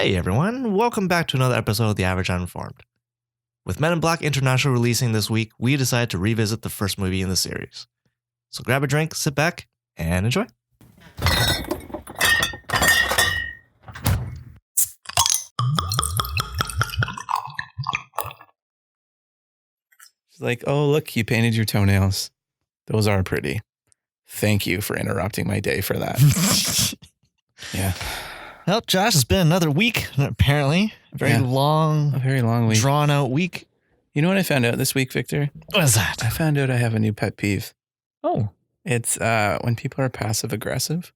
Hey everyone, welcome back to another episode of The Average Uninformed. With Men in Black International releasing this week, we decided to revisit the first movie in the series. So grab a drink, sit back, and enjoy. She's like, oh, look, you painted your toenails. Those are pretty. Thank you for interrupting my day for that. Yeah. Well, Josh, it's been another week, apparently. A very long week. Drawn out week. You know what I found out this week, Victor? What is that? I found out I have a new pet peeve. Oh. It's when people are passive aggressive.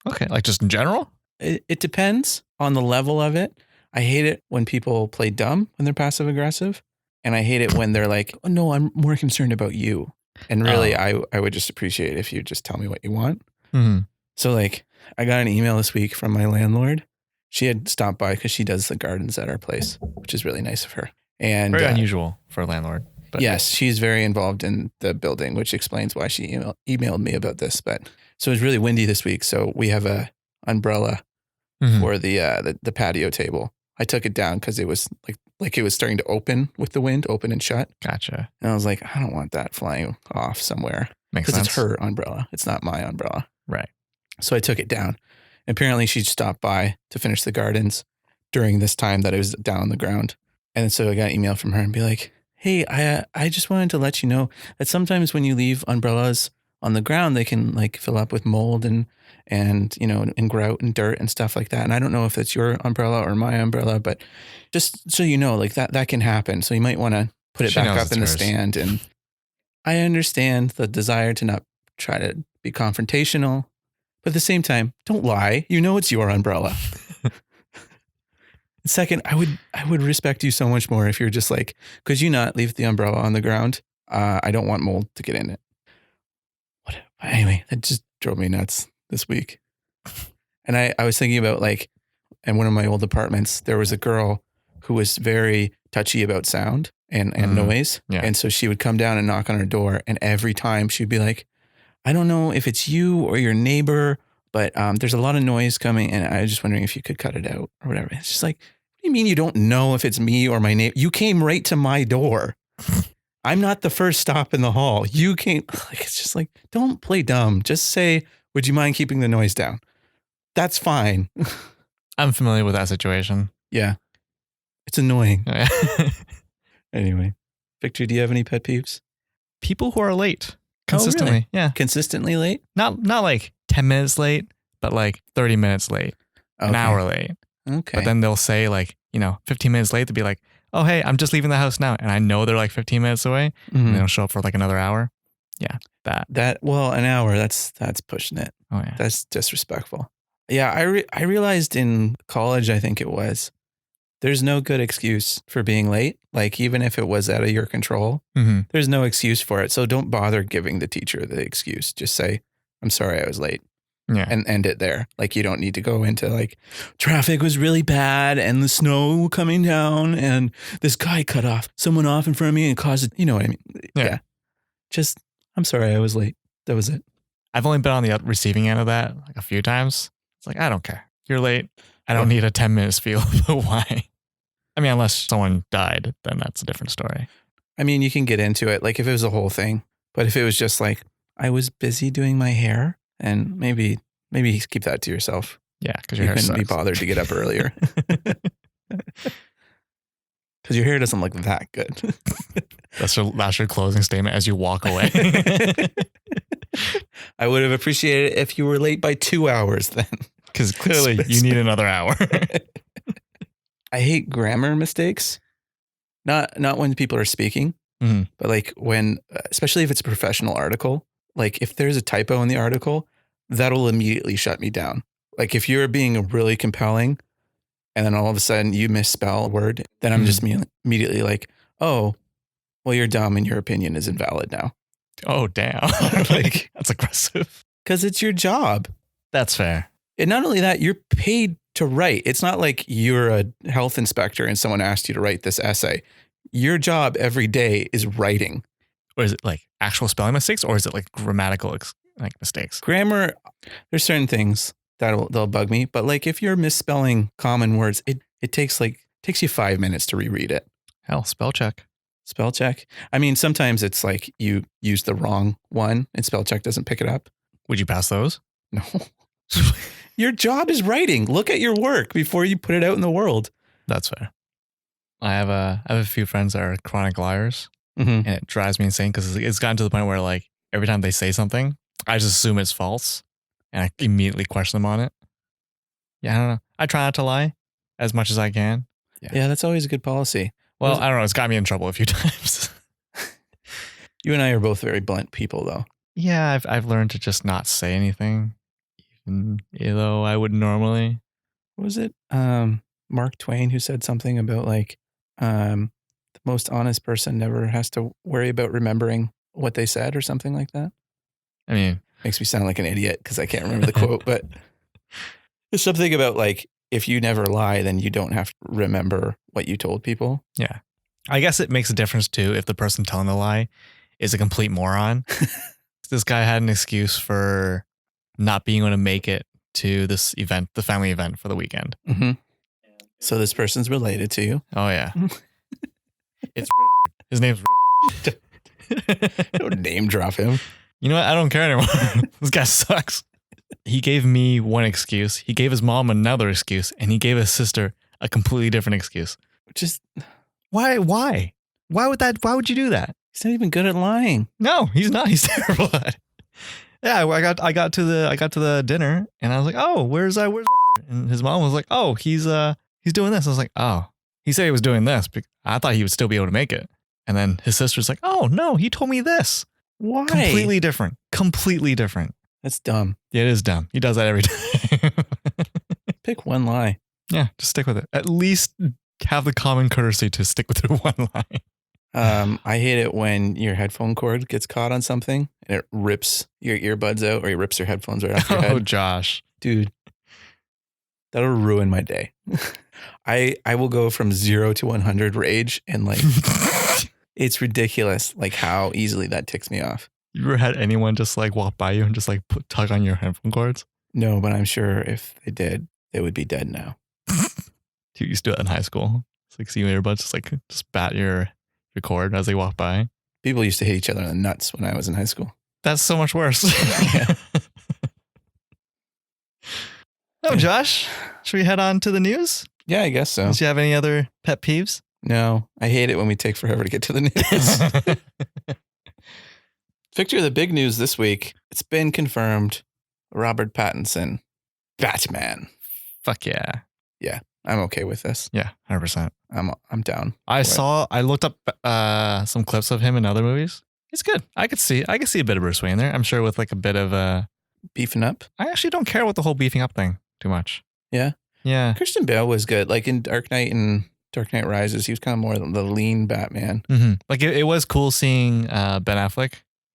Okay, like just in general? It depends on the level of it. I hate it when people play dumb when they're passive aggressive. And I hate it when they're like, oh, no, I'm more concerned about you. And really, I would just appreciate if you just tell me what you want. Mm-hmm. So like, I got an email this week from my landlord. She had stopped by because she does the gardens at our place, which is really nice of her. And very unusual for a landlord. But. Yes, she's very involved in the building, which explains why she emailed me about this. But so it was really windy this week. So we have a umbrella for the patio table. I took it down because it was like it was starting to open with the wind, open and shut. Gotcha. And I was like, I don't want that flying off somewhere. Makes sense. Because it's her umbrella. It's not my umbrella. Right. So I took it down. Apparently she stopped by to finish the gardens during this time that it was down on the ground. And so I got an email from her and be like, hey, I just wanted to let you know that sometimes when you leave umbrellas on the ground, they can like fill up with mold and you know, and grout and dirt and stuff like that. And I don't know if it's your umbrella or my umbrella, but just so you know, like that can happen. So you might want to put it back up in the stand. And I understand the desire to not try to be confrontational, but at the same time, don't lie. You know it's your umbrella. Second, I would respect you so much more if you're just like, could you not leave the umbrella on the ground? I don't want mold to get in it. Anyway, that just drove me nuts this week. And I was thinking about like, in one of my old apartments, there was a girl who was very touchy about sound and noise. Yeah. And so she would come down and knock on her door. And every time she'd be like, I don't know if it's you or your neighbor, but there's a lot of noise coming. And I was just wondering if you could cut it out or whatever. It's just like, what do you mean you don't know if it's me or my neighbor? You came right to my door. I'm not the first stop in the hall. You came. Like, it's just like, don't play dumb. Just say, would you mind keeping the noise down? That's fine. I'm familiar with that situation. Yeah. It's annoying. Anyway, Victor, do you have any pet peeves? People who are late consistently. Oh, really? Yeah. Consistently late? Not like 10 minutes late, but like 30 minutes late, an hour late. Okay. But then they'll say like, 15 minutes late to be like, oh, hey, I'm just leaving the house now. And I know they're like 15 minutes away and they don't show up for like another hour. Yeah. Well, an hour, that's pushing it. Oh yeah. That's disrespectful. Yeah. I realized in college, I think it was, there's no good excuse for being late. Like even if it was out of your control, there's no excuse for it. So don't bother giving the teacher the excuse. Just say, I'm sorry I was late. Yeah. And end it there. Like you don't need to go into like traffic was really bad and the snow coming down and this guy cut someone off in front of me and caused it. You know what I mean? Yeah. Just, I'm sorry I was late. That was it. I've only been on the receiving end of that like a few times. It's like, I don't care. You're late. I don't need a 10 minute spiel about why. I mean, unless someone died, then that's a different story. I mean, you can get into it. Like if it was a whole thing, but if it was just like, I was busy doing my hair. And maybe keep that to yourself. Yeah, because you couldn't be bothered to get up earlier. Because your hair doesn't look that good. That's your closing statement as you walk away. I would have appreciated it if you were late by 2 hours then. Because clearly you need another hour. I hate grammar mistakes. Not when people are speaking, but like when, especially if it's a professional article. Like if there's a typo in the article, that'll immediately shut me down. Like if you're being really compelling and then all of a sudden you misspell a word, then I'm just immediately like, oh, well, you're dumb and your opinion is invalid now. Oh, damn. Like that's aggressive. Because it's your job. That's fair. And not only that, you're paid to write. It's not like you're a health inspector and someone asked you to write this essay. Your job every day is writing. Or is it like actual spelling mistakes or is it like grammatical mistakes? Grammar, there's certain things they'll bug me. But like if you're misspelling common words, It takes you 5 minutes to reread it. Hell, spell check. Spell check. I mean, sometimes it's like you use the wrong one and spell check doesn't pick it up. Would you pass those? No. Your job is writing. Look at your work before you put it out in the world. That's fair. I have a few friends that are chronic liars, Mm-hmm. and it drives me insane because it's gotten to the point where like every time they say something, I just assume it's false, and I immediately question them on it. Yeah, I don't know. I try not to lie as much as I can. Yeah, that's always a good policy. Well, I don't know. It's got me in trouble a few times. You and I are both very blunt people, though. Yeah, I've learned to just not say anything, even though I would normally. What was it? Mark Twain who said something about like the most honest person never has to worry about remembering what they said or something like that. I mean, makes me sound like an idiot because I can't remember the quote, but it's something about like if you never lie, then you don't have to remember what you told people. yeah. I guess it makes a difference too if the person telling the lie is a complete moron. This guy had an excuse for not being able to make it to this event, the family event for the weekend. Mm-hmm. So this person's related to you. Oh yeah. It's his name's Don't name drop him. You know what? I don't care anymore. This guy sucks. He gave me one excuse. He gave his mom another excuse, and he gave his sister a completely different excuse. Just Why would you do that? he's not even good at lying. No, he's not. He's terrible at it. Yeah, I got to the dinner and I was like, "Oh, where's and his mom was like, "Oh, he's doing this." I was like, "Oh." He said he was doing this, but I thought he would still be able to make it. And then his sister's like, "Oh, no, he told me this." Why? Completely different. Completely different. That's dumb. Yeah, it is dumb. He does that every time. Pick one lie. Yeah, just stick with it. At least have the common courtesy to stick with the one lie. I hate it when your headphone cord gets caught on something and it rips your earbuds out or it rips your headphones right off your head. Oh, Josh. Dude, that'll ruin my day. I will go from 0 to 100 rage and like, it's ridiculous like how easily that ticks me off. You ever had anyone just like walk by you and just like tug on your headphone cords? No, but I'm sure if they did, they would be dead now. You used to do it in high school. It's like see your earbuds just bat your cord as they walk by. People used to hit each other in the nuts when I was in high school. That's so much worse. Yeah. Oh, Josh, should we head on to the news? Yeah, I guess so. Do you have any other pet peeves? No, I hate it when we take forever to get to the news. Victor, the big news this week, it's been confirmed. Robert Pattinson, Batman. Fuck yeah. I'm okay with this. Yeah, 100%. I'm down. I looked up some clips of him in other movies. It's good. I could see a bit of Bruce Wayne there. I'm sure with like a bit of Beefing up. I actually don't care about the whole beefing up thing too much. Yeah. Yeah. Christian Bale was good. Like in Dark Knight and Dark Knight Rises, he was kind of more the lean Batman. Mm-hmm. Like it was cool seeing Ben Affleck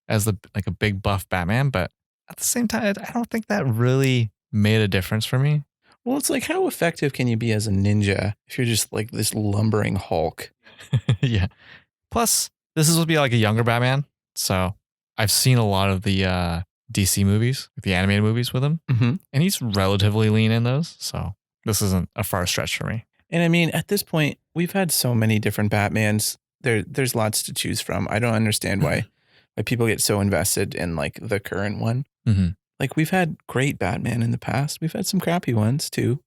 as a big buff Batman, but at the same time, I don't think that really made a difference for me. Well, it's like, how effective can you be as a ninja if you're just like this lumbering Hulk? Yeah. Plus, this is supposed to be like a younger Batman. So I've seen a lot of the DC movies, the animated movies with him. Mm-hmm. And he's relatively lean in those. So this isn't a far stretch for me. And I mean, at this point, we've had so many different Batmans. There's lots to choose from. I don't understand why people get so invested in like the current one. Mm-hmm. Like we've had great Batman in the past. We've had some crappy ones too.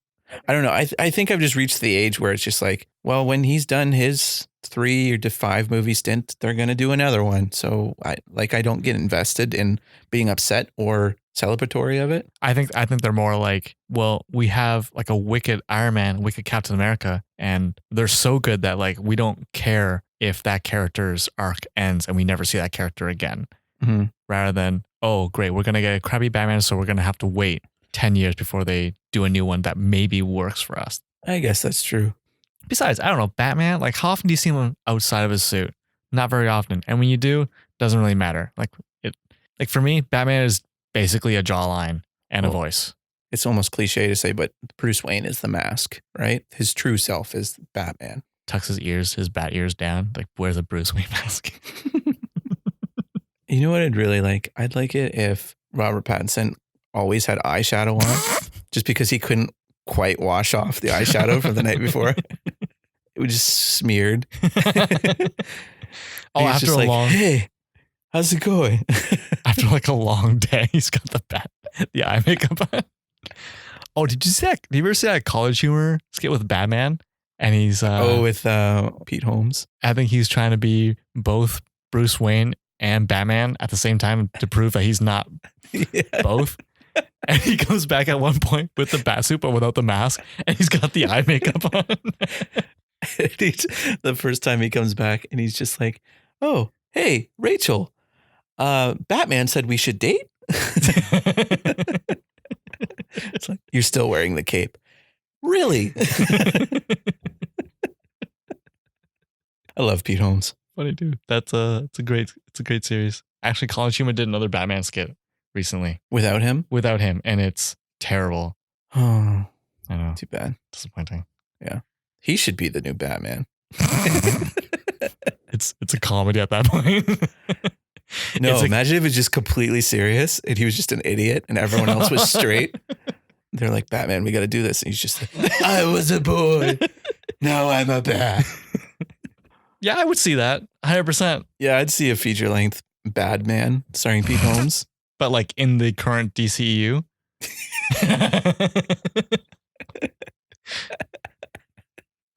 I don't know. I think I've just reached the age where it's just like, well, when he's done his 3 to 5 movie stint, they're going to do another one. So I don't get invested in being upset or celebratory of it. I think they're more like, well, we have like a wicked Iron Man, wicked Captain America, and they're so good that like we don't care if that character's arc ends and we never see that character again. Mm-hmm. Rather than, oh, great, we're going to get a crappy Batman, so we're going to have to wait 10 years before they do a new one that maybe works for us. I guess that's true. Besides, I don't know, Batman, like how often do you see him outside of his suit? Not very often. And when you do, doesn't really matter. Like for me, Batman is basically a jawline and a voice. It's almost cliche to say, but Bruce Wayne is the mask, right? His true self is Batman. Tucks his bat ears down, like wears a Bruce Wayne mask. You know what I'd really like? I'd like it if Robert Pattinson always had eyeshadow on just because he couldn't quite wash off the eyeshadow from the night before. It was just smeared. Oh, He's after just a like, long, hey, how's it going? after like a long day, he's got the eye makeup on. Oh, did you ever see that College Humor skit with Batman? And he's with Pete Holmes. I think he's trying to be both Bruce Wayne and Batman at the same time to prove that he's not both. And he comes back at one point with the bat suit but without the mask, and he's got the eye makeup on. The first time he comes back, and he's just like, "Oh, hey, Rachel, Batman said we should date." It's like, you're still wearing the cape, really? I love Pete Holmes. Funny dude. It's a great series. Actually, College Humor did another Batman skit recently Without him, and it's terrible. oh, I know, too bad. disappointing. He should be the new Batman. It's a comedy at that point. No, It's like- imagine if it was just completely serious and he was just an idiot and everyone else was straight. They're like, Batman, we got to do this. And he's just like, I was a boy. Now I'm a bat. Yeah, I would see that 100%. Yeah, I'd see a feature length Bad Man starring Pete Holmes. But like in the current DCEU.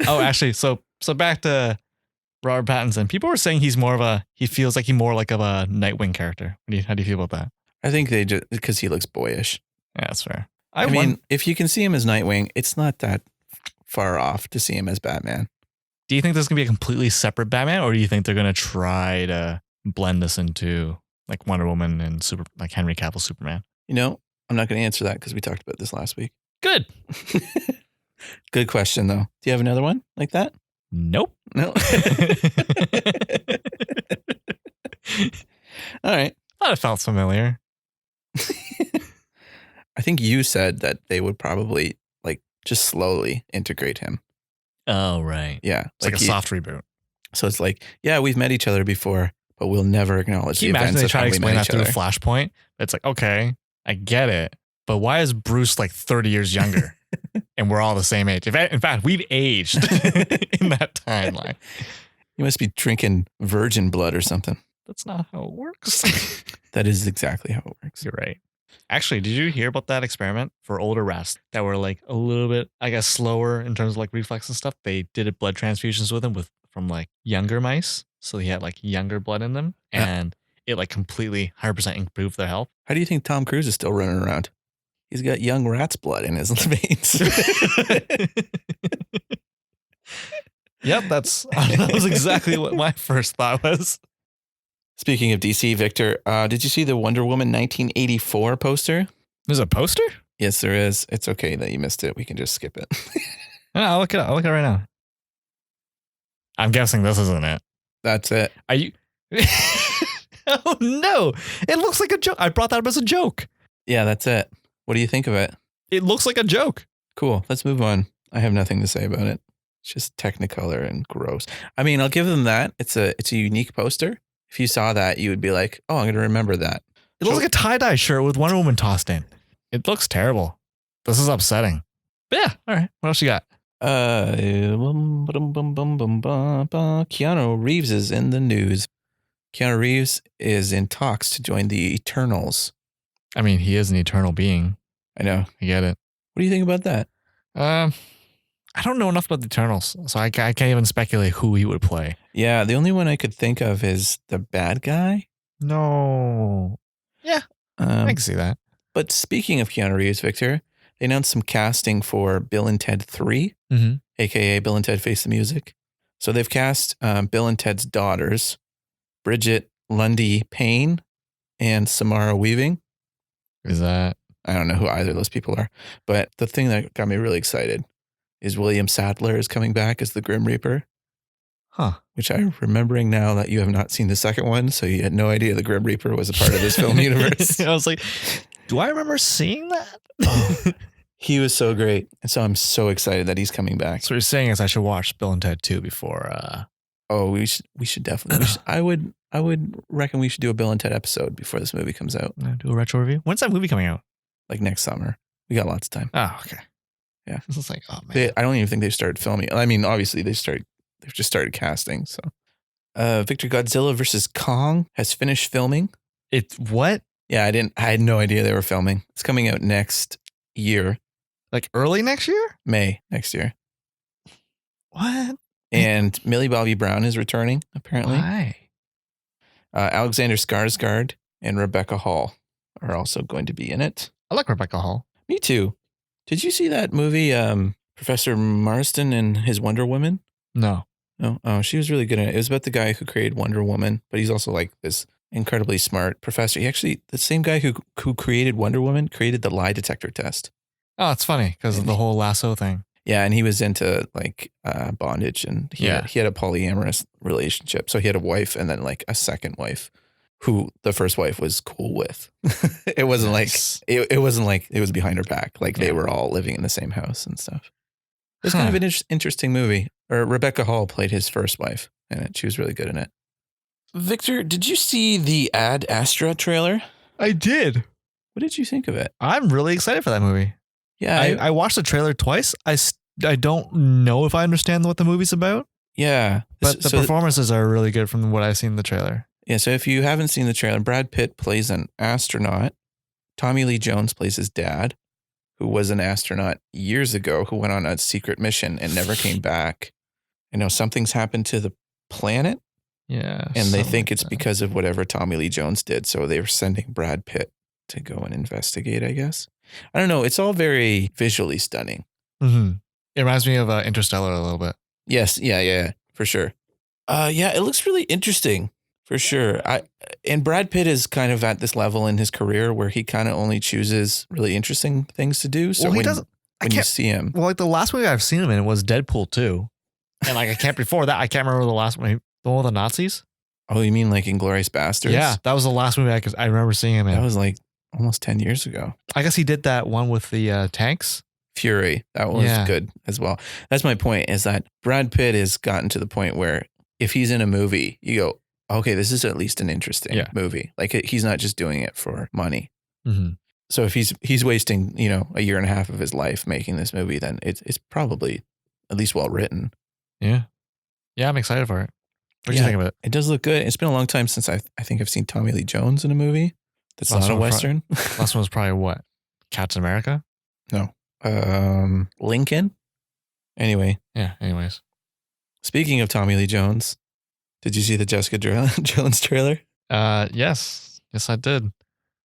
Oh, actually, so back to Robert Pattinson. People were saying he feels like he's more like of a Nightwing character. How do you feel about that? I think they just, because he looks boyish. Yeah, that's fair. I mean, if you can see him as Nightwing, it's not that far off to see him as Batman. do you think there's gonna be a completely separate Batman, or do you think they're gonna try to blend this into like Wonder Woman and like Henry Cavill Superman? You know, I'm not going to answer that because we talked about this last week. Good. Good question, though. Do you have another one like that? Nope. No. All right. Thought it felt familiar. I think you said that they would probably like just slowly integrate him. Oh, right. Yeah. It's like a soft reboot. So it's like, yeah, we've met each other before, but we'll never acknowledge Can the you imagine events they of try how to we explain met that each through other. a Flashpoint? It's like, okay, I get it, but why is Bruce like 30 years younger and we're all the same age? In fact, we've aged in that timeline. You must be drinking virgin blood or something. That's not how it works. That is exactly how it works. You're right. Actually, did you hear about that experiment for older rats that were like a little bit, I guess, slower in terms of like reflex and stuff? They did blood transfusions with them from like younger mice. So he had like younger blood in them, and it like completely 100% improved their health. How do you think Tom Cruise is still running around? He's got young rat's blood in his veins. Yep, that was exactly what my first thought was. Speaking of DC, Victor, did you see the Wonder Woman 1984 poster? There's a poster? Yes, there is. It's okay that you missed it. We can just skip it. No, I'll look it up. I'll look at it right now. I'm guessing this isn't it. That's it. Are you? Oh no! It looks like a joke. I brought that up as a joke. Yeah, that's it. What do you think of it? It looks like a joke. Cool. Let's move on. I have nothing to say about it. It's just Technicolor and gross. I mean, I'll give them that. It's a unique poster. If you saw that, you would be like, "Oh, I'm going to remember that." It looks like a tie-dye shirt with Wonder Woman tossed in. It looks terrible. This is upsetting. But yeah, all right. What else you got? Keanu Reeves is in the news. Keanu Reeves is in talks to join the Eternals. I mean, he is an eternal being. I know. I get it. What do you think about that? I don't know enough about the Eternals, so I can't even speculate who he would play. Yeah, the only one I could think of is the bad guy. No. Yeah, I can see that. But speaking of Keanu Reeves, Victor, they announced some casting for Bill and Ted 3, a.k.a. Bill and Ted Face the Music. So they've cast Bill and Ted's daughters, Bridget Lundy Payne and Samara Weaving. Is that? I don't know who either of those people are. But the thing that got me really excited is William Sadler is coming back as the Grim Reaper. Huh. Which I'm remembering now that you have not seen the second one, so you had no idea the Grim Reaper was a part of this film universe. I was like, do I remember seeing that? Oh, he was so great. And so I'm so excited that he's coming back. So what you're saying is I should watch Bill and Ted 2 before... Oh, we should definitely. I would reckon we should do a Bill and Ted episode before this movie comes out. Do a retro review? When's that movie coming out? Like next summer. We got lots of time. Oh, okay. Yeah. It's like, oh man. I don't even think they've started filming. I mean, obviously they've just started casting. So, Victor, Godzilla versus Kong has finished filming. It's what? Yeah, I had no idea they were filming. It's coming out next year, Like early next year? May next year. What? And Millie Bobby Brown is returning, apparently. Why? Alexander Skarsgård and Rebecca Hall are also going to be in it. I like Rebecca Hall. Me too. Did you see that movie, Professor Marston and his Wonder Woman? No. No. Oh, she was really good in it. It was about the guy who created Wonder Woman, but he's also like this incredibly smart professor. He actually, the same guy who created Wonder Woman created the lie detector test. Oh, it's funny because of the whole lasso thing. Yeah, and he was into like bondage, and he had a polyamorous relationship. So he had a wife and then like a second wife, who the first wife was cool with. It wasn't Nice. like it wasn't like it was behind her back. Like they were all living in the same house and stuff. It was kind of an interesting movie. Or Rebecca Hall played his first wife in it. She was really good in it. Victor, did you see the Ad Astra trailer? I did. What did you think of it? I'm really excited for that movie. Yeah, I watched the trailer twice. I don't know if I understand what the movie's about. Yeah. But the performances are really good from what I've seen in the trailer. Yeah, so if you haven't seen the trailer, Brad Pitt plays an astronaut. Tommy Lee Jones plays his dad, who was an astronaut years ago, who went on a secret mission and never came back. You know, something's happened to the planet. Yeah. And they think it's because of whatever Tommy Lee Jones did. So they were sending Brad Pitt to go and investigate, I guess. I don't know. It's all very visually stunning. Mm-hmm. It reminds me of Interstellar a little bit. Yes. Yeah, for sure. Yeah, it looks really interesting. For sure. And Brad Pitt is kind of at this level in his career where he kind of only chooses really interesting things to do. So when you see him. Well, like the last movie I've seen him in was Deadpool 2. And like before that, I can't remember the last one. The one with the Nazis? Oh, you mean like Inglourious Basterds? Yeah, that was the last movie I remember seeing him in. That was like almost 10 years ago. I guess he did that one with the tanks. Fury. That one was good as well. That's my point, is that Brad Pitt has gotten to the point where if he's in a movie, you go, okay, this is at least an interesting movie. Like he's not just doing it for money. Mm-hmm. So if he's wasting, a year and a half of his life making this movie, then it's probably at least well written. Yeah. Yeah, I'm excited for it. What do you think of it? It does look good. It's been a long time since I think I've seen Tommy Lee Jones in a movie. That's not a Western. Last one was probably what? Captain America? No. Lincoln? Anyway. Yeah, anyways. Speaking of Tommy Lee Jones, did you see the Jessica Jones trailer? Yes. Yes, I did.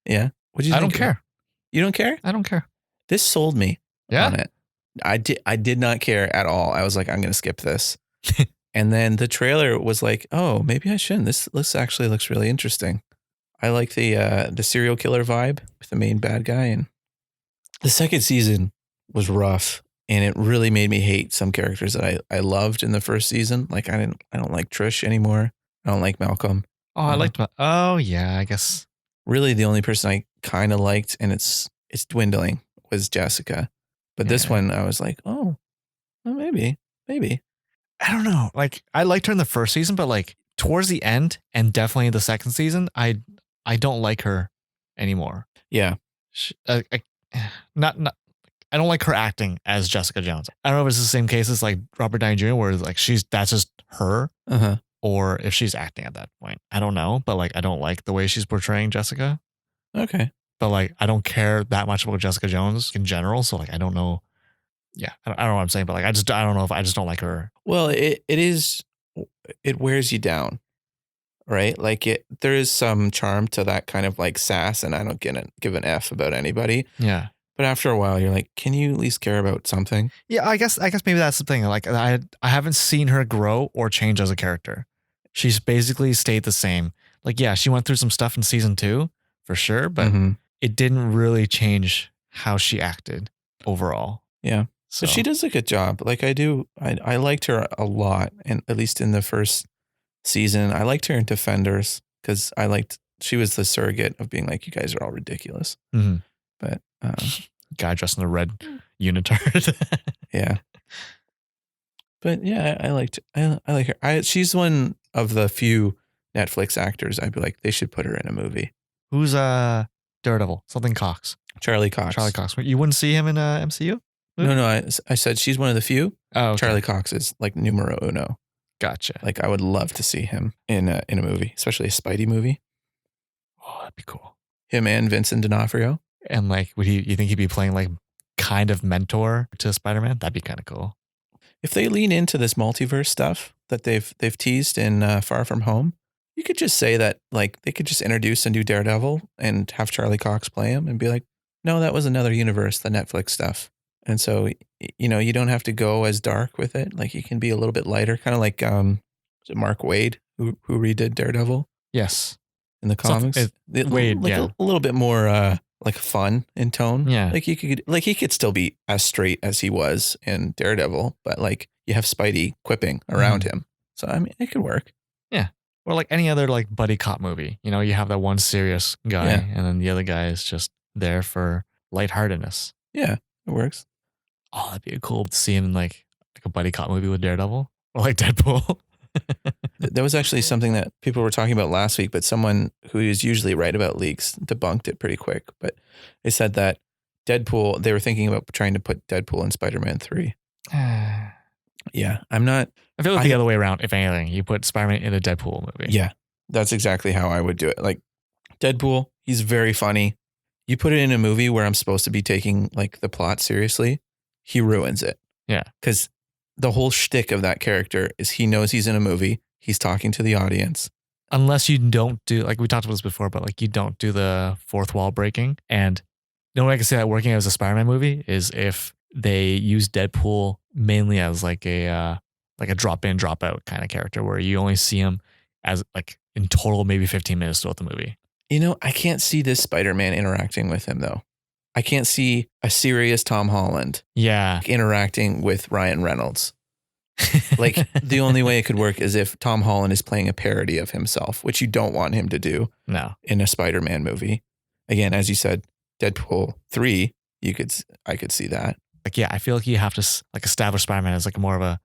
Yeah. What did you think? I don't care. You don't care? I don't care. This sold me on it. I did not care at all. I was like, I'm going to skip this. And then the trailer was like, oh, maybe I shouldn't. This actually looks really interesting. I like the serial killer vibe with the main bad guy. And the second season was rough, and it really made me hate some characters that I loved in the first season. Like I don't like Trish anymore. I don't like Malcolm. Oh, I liked. Oh yeah, I guess. Really, the only person I kind of liked, and it's dwindling, was Jessica. But this one, I was like, oh, well, maybe. I don't know. Like I liked her in the first season, but like towards the end and definitely the second season, I don't like her anymore. Yeah. I don't like her acting as Jessica Jones. I don't know if it's the same case as like Robert Downey Jr., where like that's just her, or if she's acting at that point. I don't know, but like I don't like the way she's portraying Jessica. Okay. But like I don't care that much about Jessica Jones in general, so like I don't know. Yeah, I don't know what I'm saying, but like I don't know if I just don't like her. Well, it wears you down, right? Like there is some charm to that kind of like sass, and I don't give an F about anybody. Yeah. But after a while, you're like, can you at least care about something? Yeah, I guess maybe that's the thing. Like I haven't seen her grow or change as a character. She's basically stayed the same. Like yeah, she went through some stuff in season 2 for sure, but it didn't really change how she acted overall. Yeah. So she does a good job. Like I liked her a lot, and at least in the first season, I liked her in Defenders because she was the surrogate of being like, you guys are all ridiculous. Mm-hmm. But guy dressed in a red unitard. Yeah. But yeah, I like her. She's one of the few Netflix actors I'd be like, they should put her in a movie. Who's Daredevil? Something Cox. Charlie Cox. You wouldn't see him in MCU? movie? No, I said she's one of the few. Oh, okay. Charlie Cox is like numero uno. Gotcha. Like I would love to see him in a movie, especially a Spidey movie. Oh, that'd be cool. Him and Vincent D'Onofrio. And like, you think he'd be playing like kind of mentor to Spider-Man? That'd be kind of cool. If they lean into this multiverse stuff that they've teased in Far From Home, you could just say that like they could just introduce a new Daredevil and have Charlie Cox play him and be like, no, that was another universe, the Netflix stuff. And so, you know, you don't have to go as dark with it. Like you can be a little bit lighter, kind of like is it Mark Waid who redid Daredevil Yes. in the comics. Waid, like yeah. a little bit more like fun in tone. Yeah. Like he could still be as straight as he was in Daredevil, but like you have Spidey quipping around him. So I mean, it could work. Yeah. Or like any other like buddy cop movie. You know, you have that one serious guy, Yeah. and then the other guy is just there for lightheartedness. Yeah, it works. Oh, that'd be cool to see him in like a buddy cop movie with Daredevil or like Deadpool. That was actually something that people were talking about last week, but someone who is usually right about leaks debunked it pretty quick. But they said that Deadpool, they were thinking about trying to put Deadpool in Spider-Man 3. Yeah, I'm not. I feel like the other way around, if anything, you put Spider-Man in a Deadpool movie. Yeah, that's exactly how I would do it. Like Deadpool, he's very funny. You put it in a movie where I'm supposed to be taking like the plot seriously, he ruins it. Yeah. Because the whole shtick of that character is he knows he's in a movie. He's talking to the audience. Unless you don't do, like we talked about this before, but like you don't do the fourth wall breaking. And the only way I can say that working as a Spider-Man movie is if they use Deadpool mainly as like a drop in, drop out kind of character where you only see him as like in total maybe 15 minutes throughout the movie. You know, I can't see this Spider-Man interacting with him though. I can't see a serious Tom Holland interacting with Ryan Reynolds. Like the only way it could work is if Tom Holland is playing a parody of himself, which you don't want him to do in a Spider-Man movie. Again, as you said, Deadpool 3, I could see that. Like, yeah, I feel like you have to like establish Spider-Man as like more of a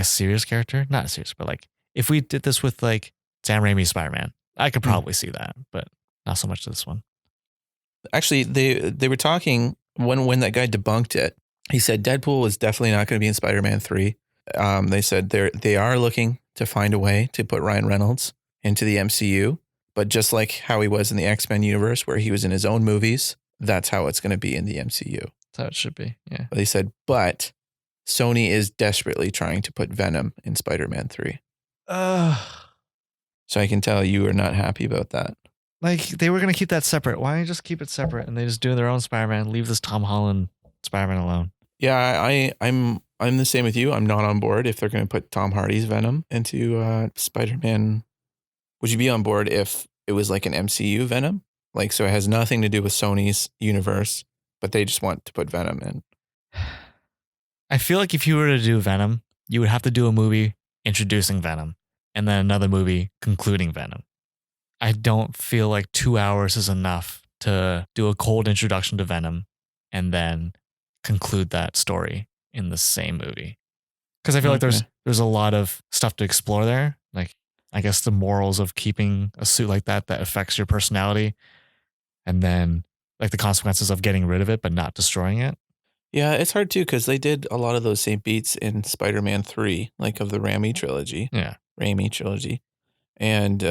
serious character. Not serious, but like if we did this with like Sam Raimi's Spider-Man, I could probably see that, but not so much to this one. Actually, they were talking when that guy debunked it. He said Deadpool is definitely not going to be in Spider-Man 3. They said they are looking to find a way to put Ryan Reynolds into the MCU, but just like how he was in the X-Men universe where he was in his own movies, that's how it's going to be in the MCU. That's how it should be, yeah. They said, but Sony is desperately trying to put Venom in Spider-Man 3. So I can tell you are not happy about that. Like they were going to keep that separate. Why don't you just keep it separate and they just do their own Spider-Man, leave this Tom Holland Spider-Man alone? Yeah, I'm the same with you. I'm not on board if they're going to put Tom Hardy's Venom into Spider-Man. Would you be on board if it was like an MCU Venom? Like, so it has nothing to do with Sony's universe, but they just want to put Venom in. I feel like if you were to do Venom, you would have to do a movie introducing Venom and then another movie concluding Venom. I don't feel like 2 hours is enough to do a cold introduction to Venom and then conclude that story in the same movie. Because I feel like there's a lot of stuff to explore there. Like, I guess the morals of keeping a suit like that affects your personality, and then like the consequences of getting rid of it but not destroying it. Yeah, it's hard too because they did a lot of those same beats in Spider-Man 3, like of the Raimi trilogy. Yeah. Raimi trilogy. And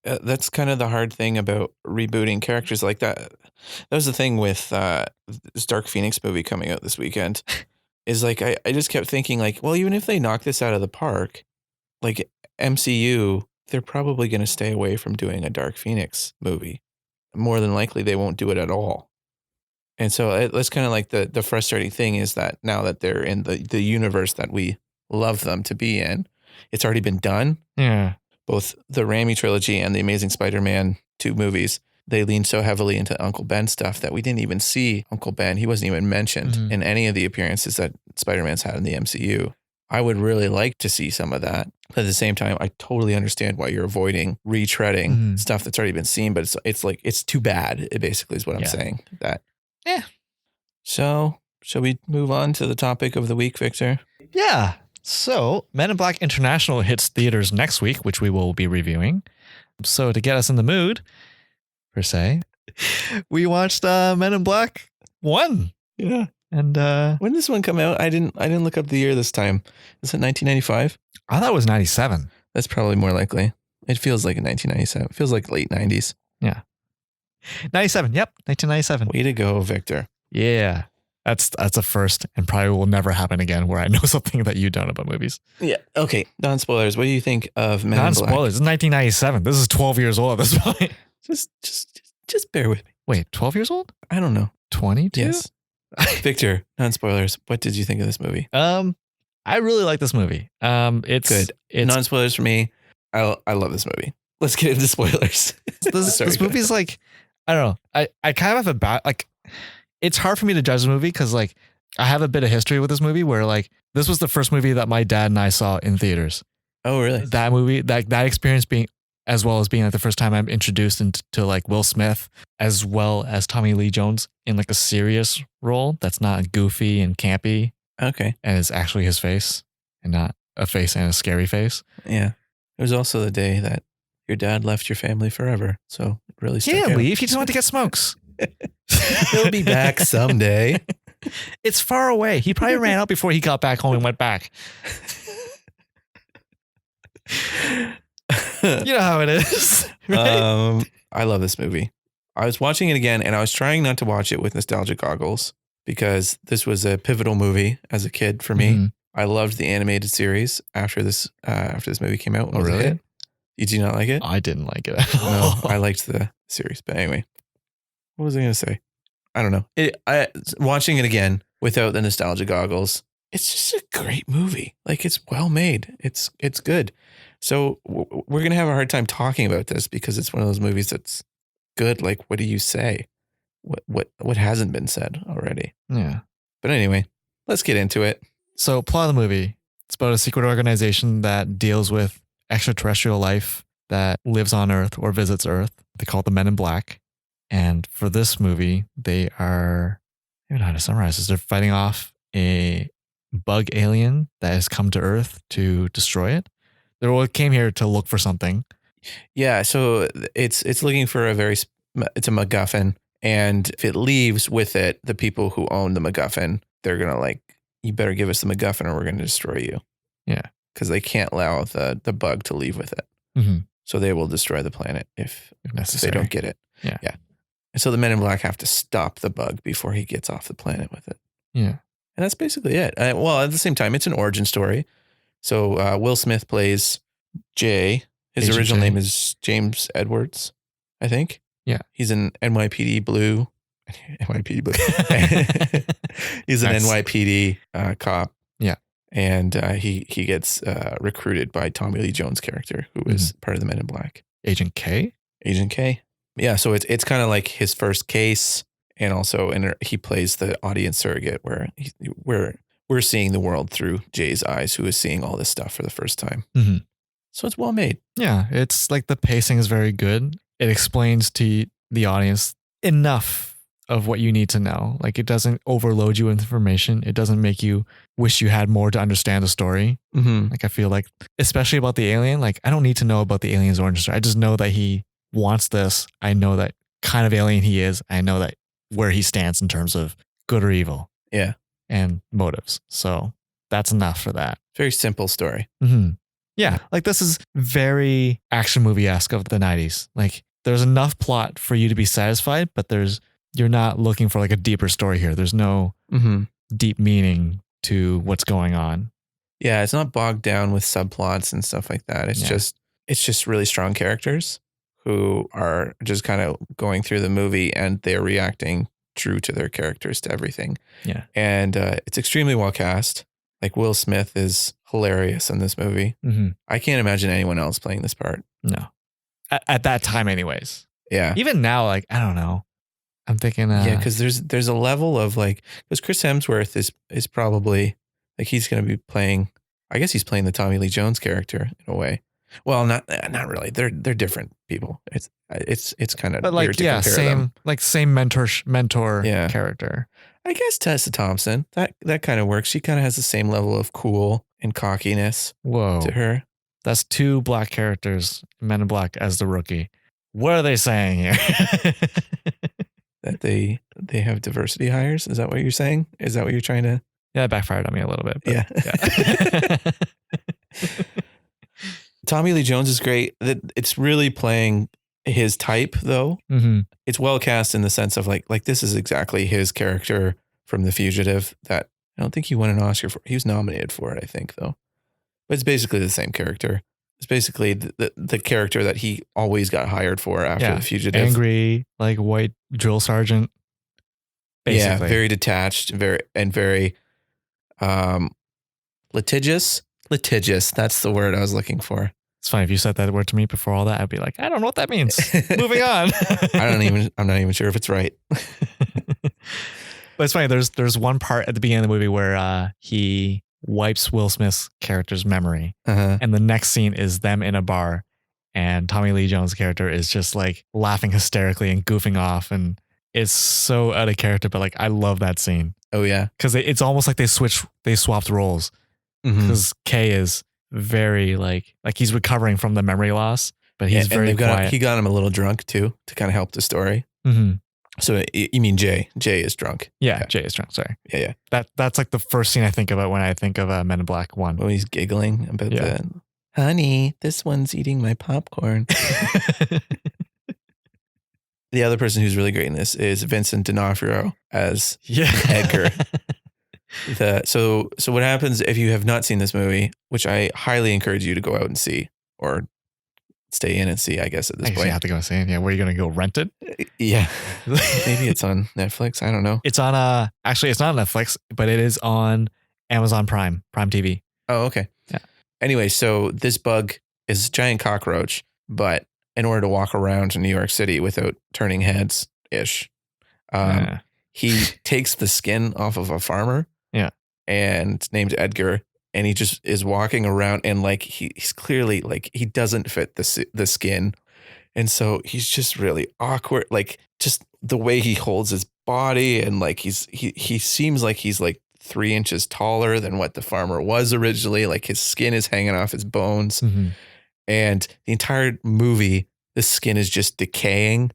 that's kind of the hard thing about rebooting characters like that. That was the thing with this Dark Phoenix movie coming out this weekend. Is like I just kept thinking like, well, even if they knock this out of the park, like MCU, they're probably going to stay away from doing a Dark Phoenix movie. More than likely, they won't do it at all. And so that's kind of like the frustrating thing is that now that they're in the universe that we love them to be in, it's already been done. Yeah. Both the Raimi trilogy and the Amazing Spider-Man 2 movies, they leaned so heavily into Uncle Ben stuff that we didn't even see Uncle Ben. He wasn't even mentioned in any of the appearances that Spider-Man's had in the MCU. I would really like to see some of that. But at the same time, I totally understand why you're avoiding retreading stuff that's already been seen, but it's like, it's too bad. It basically is what I'm saying. Yeah. So, shall we move on to the topic of the week, Victor? Yeah. So, Men in Black International hits theaters next week, which we will be reviewing. So, to get us in the mood, per se, we watched Men in Black 1. Yeah. And When did this one come out? I didn't look up the year this time. Is it 1995? I thought it was 97. That's probably more likely. It feels like a 1997. It feels like late 90s. Yeah. 97. Yep. 1997. Way to go, Victor. Yeah. That's a first and probably will never happen again where I know something that you don't about movies. Yeah. Okay. Non-spoilers. What do you think of Men in Black? Non-spoilers. It's 1997. This is 12 years old at this point. Just bear with me. Wait, 12 years old? I don't know. 22? Yes. Victor, non-spoilers. What did you think of this movie? I really like this movie. It's good. It's Non-spoilers for me. I love this movie. Let's get into spoilers. this movie's like, I don't know. I kind of have a bad, like, it's hard for me to judge the movie because like I have a bit of history with this movie where like this was the first movie that my dad and I saw in theaters. Oh, really? That movie, that experience being, as well as being like the first time I'm introduced into like Will Smith as well as Tommy Lee Jones in like a serious role that's not goofy and campy. Okay. And is actually his face and not a face and a scary face. Yeah. It was also the day that your dad left your family forever. So it really He didn't leave. He just went to get smokes. He'll be back someday. It's far away. He probably ran out before he got back home and went back. You know how it is. Right? I love this movie. I was watching it again and I was trying not to watch it with nostalgia goggles because this was a pivotal movie as a kid for me. Mm-hmm. I loved the animated series after this movie came out. Oh, really? Did you not like it? I didn't like it. No, I liked the series. But anyway, what was I going to say? I don't know. Watching it again without the nostalgia goggles, it's just a great movie. Like it's well made. It's good. So we're going to have a hard time talking about this because it's one of those movies that's good. Like, what do you say? What hasn't been said already? Yeah. But anyway, let's get into it. So plot of the movie. It's about a secret organization that deals with extraterrestrial life that lives on Earth or visits Earth. They call it the Men in Black. And for this movie, they are, I don't know how to summarize this. They're fighting off a bug alien that has come to Earth to destroy it. They came here to look for something. Yeah, so it's looking for it's a MacGuffin. And if it leaves with it, the people who own the MacGuffin, they're going to like, you better give us the MacGuffin or we're going to destroy you. Yeah. Because they can't allow the bug to leave with it. Mm-hmm. So they will destroy the planet if necessary. They don't get it. Yeah. And so the Men in Black have to stop the bug before he gets off the planet with it. Yeah. And that's basically it. Well, at the same time, it's an origin story. So Will Smith plays Jay. His Agent original Jay. name is James Edwards, I think. Yeah. He's an NYPD Blue. NYPD Blue. He's an Nice. NYPD cop. Yeah. And he gets recruited by Tommy Lee Jones' character, who is part of the Men in Black. Agent K? Agent K. Yeah, so it's kind of like his first case, and also he plays the audience surrogate where we're seeing the world through Jay's eyes, who is seeing all this stuff for the first time. Mm-hmm. So it's well made. Yeah, it's like the pacing is very good. It explains to the audience enough of what you need to know. Like it doesn't overload you with information. It doesn't make you wish you had more to understand the story. Mm-hmm. Like I feel like, especially about the alien, like I don't need to know about the alien's origin story. I just know that he wants this. I know that kind of alien he is. I know that where he stands in terms of good or evil. Yeah. And motives. So that's enough for that. Very simple story. Mm-hmm. Yeah. Like this is very action movie-esque of the 90s. Like there's enough plot for you to be satisfied, but you're not looking for like a deeper story here. There's no deep meaning to what's going on. Yeah, it's not bogged down with subplots and stuff like that. It's just really strong characters who are just kind of going through the movie and they're reacting true to their characters, to everything. Yeah. And it's extremely well cast. Like Will Smith is hilarious in this movie. Mm-hmm. I can't imagine anyone else playing this part. No. At that time anyways. Yeah. Even now, like, I don't know. I'm thinking yeah, because there's a level of like, because Chris Hemsworth is probably like he's going to be playing, I guess he's playing the Tommy Lee Jones character in a way. Well, not really. They're different people. It's kind of but like weird to compare them. same mentor Yeah. character. I guess Tessa Thompson, that kind of works. She kind of has the same level of cool and cockiness Whoa. to her. That's two black characters, Men in Black as the rookie. What are they saying here? that they have diversity hires. Is that what you're saying? Is that what you're trying to? Yeah, it backfired on me a little bit. But Yeah. Tommy Lee Jones is great. It's really playing his type, though. Mm-hmm. It's well cast in the sense of like this is exactly his character from The Fugitive that I don't think he won an Oscar for. He was nominated for it, I think, though. But it's basically the same character. It's basically the character that he always got hired for after The Fugitive. Angry, like white drill sergeant. Basically. Yeah, very detached, very litigious. Litigious. That's the word I was looking for. It's funny if you said that word to me before all that, I'd be like, I don't know what that means. Moving on. I'm not even sure if it's right. But it's funny. There's one part at the beginning of the movie where he wipes Will Smith's character's memory, and the next scene is them in a bar, and Tommy Lee Jones' character is just like laughing hysterically and goofing off, and it's so out of character. But like, I love that scene. Oh yeah, because it's almost like they swapped roles. Because Kay is very like he's recovering from the memory loss, but he's very quiet. He got him a little drunk too to kind of help the story. Mm-hmm. So you mean Jay? Jay is drunk. Yeah, okay. Jay is drunk. Sorry. Yeah. That's like the first scene I think about when I think of Men in Black 1. When he's giggling about the honey, this one's eating my popcorn. The other person who's really great in this is Vincent D'Onofrio as Edgar. So what happens if you have not seen this movie, which I highly encourage you to go out and see or stay in and see, I guess, at this point. You have to go see it. Yeah, where are you going to go rent it? Yeah. Maybe it's on Netflix. I don't know. It's on, actually, it's not on Netflix, but it is on Amazon Prime TV. Oh, okay. Yeah. Anyway, so this bug is a giant cockroach, but in order to walk around in New York City without turning heads-ish, he takes the skin off of a farmer. Yeah. And named Edgar. And he just is walking around and like he's clearly like he doesn't fit the skin. And so he's just really awkward. Like just the way he holds his body and like he seems like he's like 3 inches taller than what the farmer was originally. Like his skin is hanging off his bones. Mm-hmm. And the entire movie, the skin is just decaying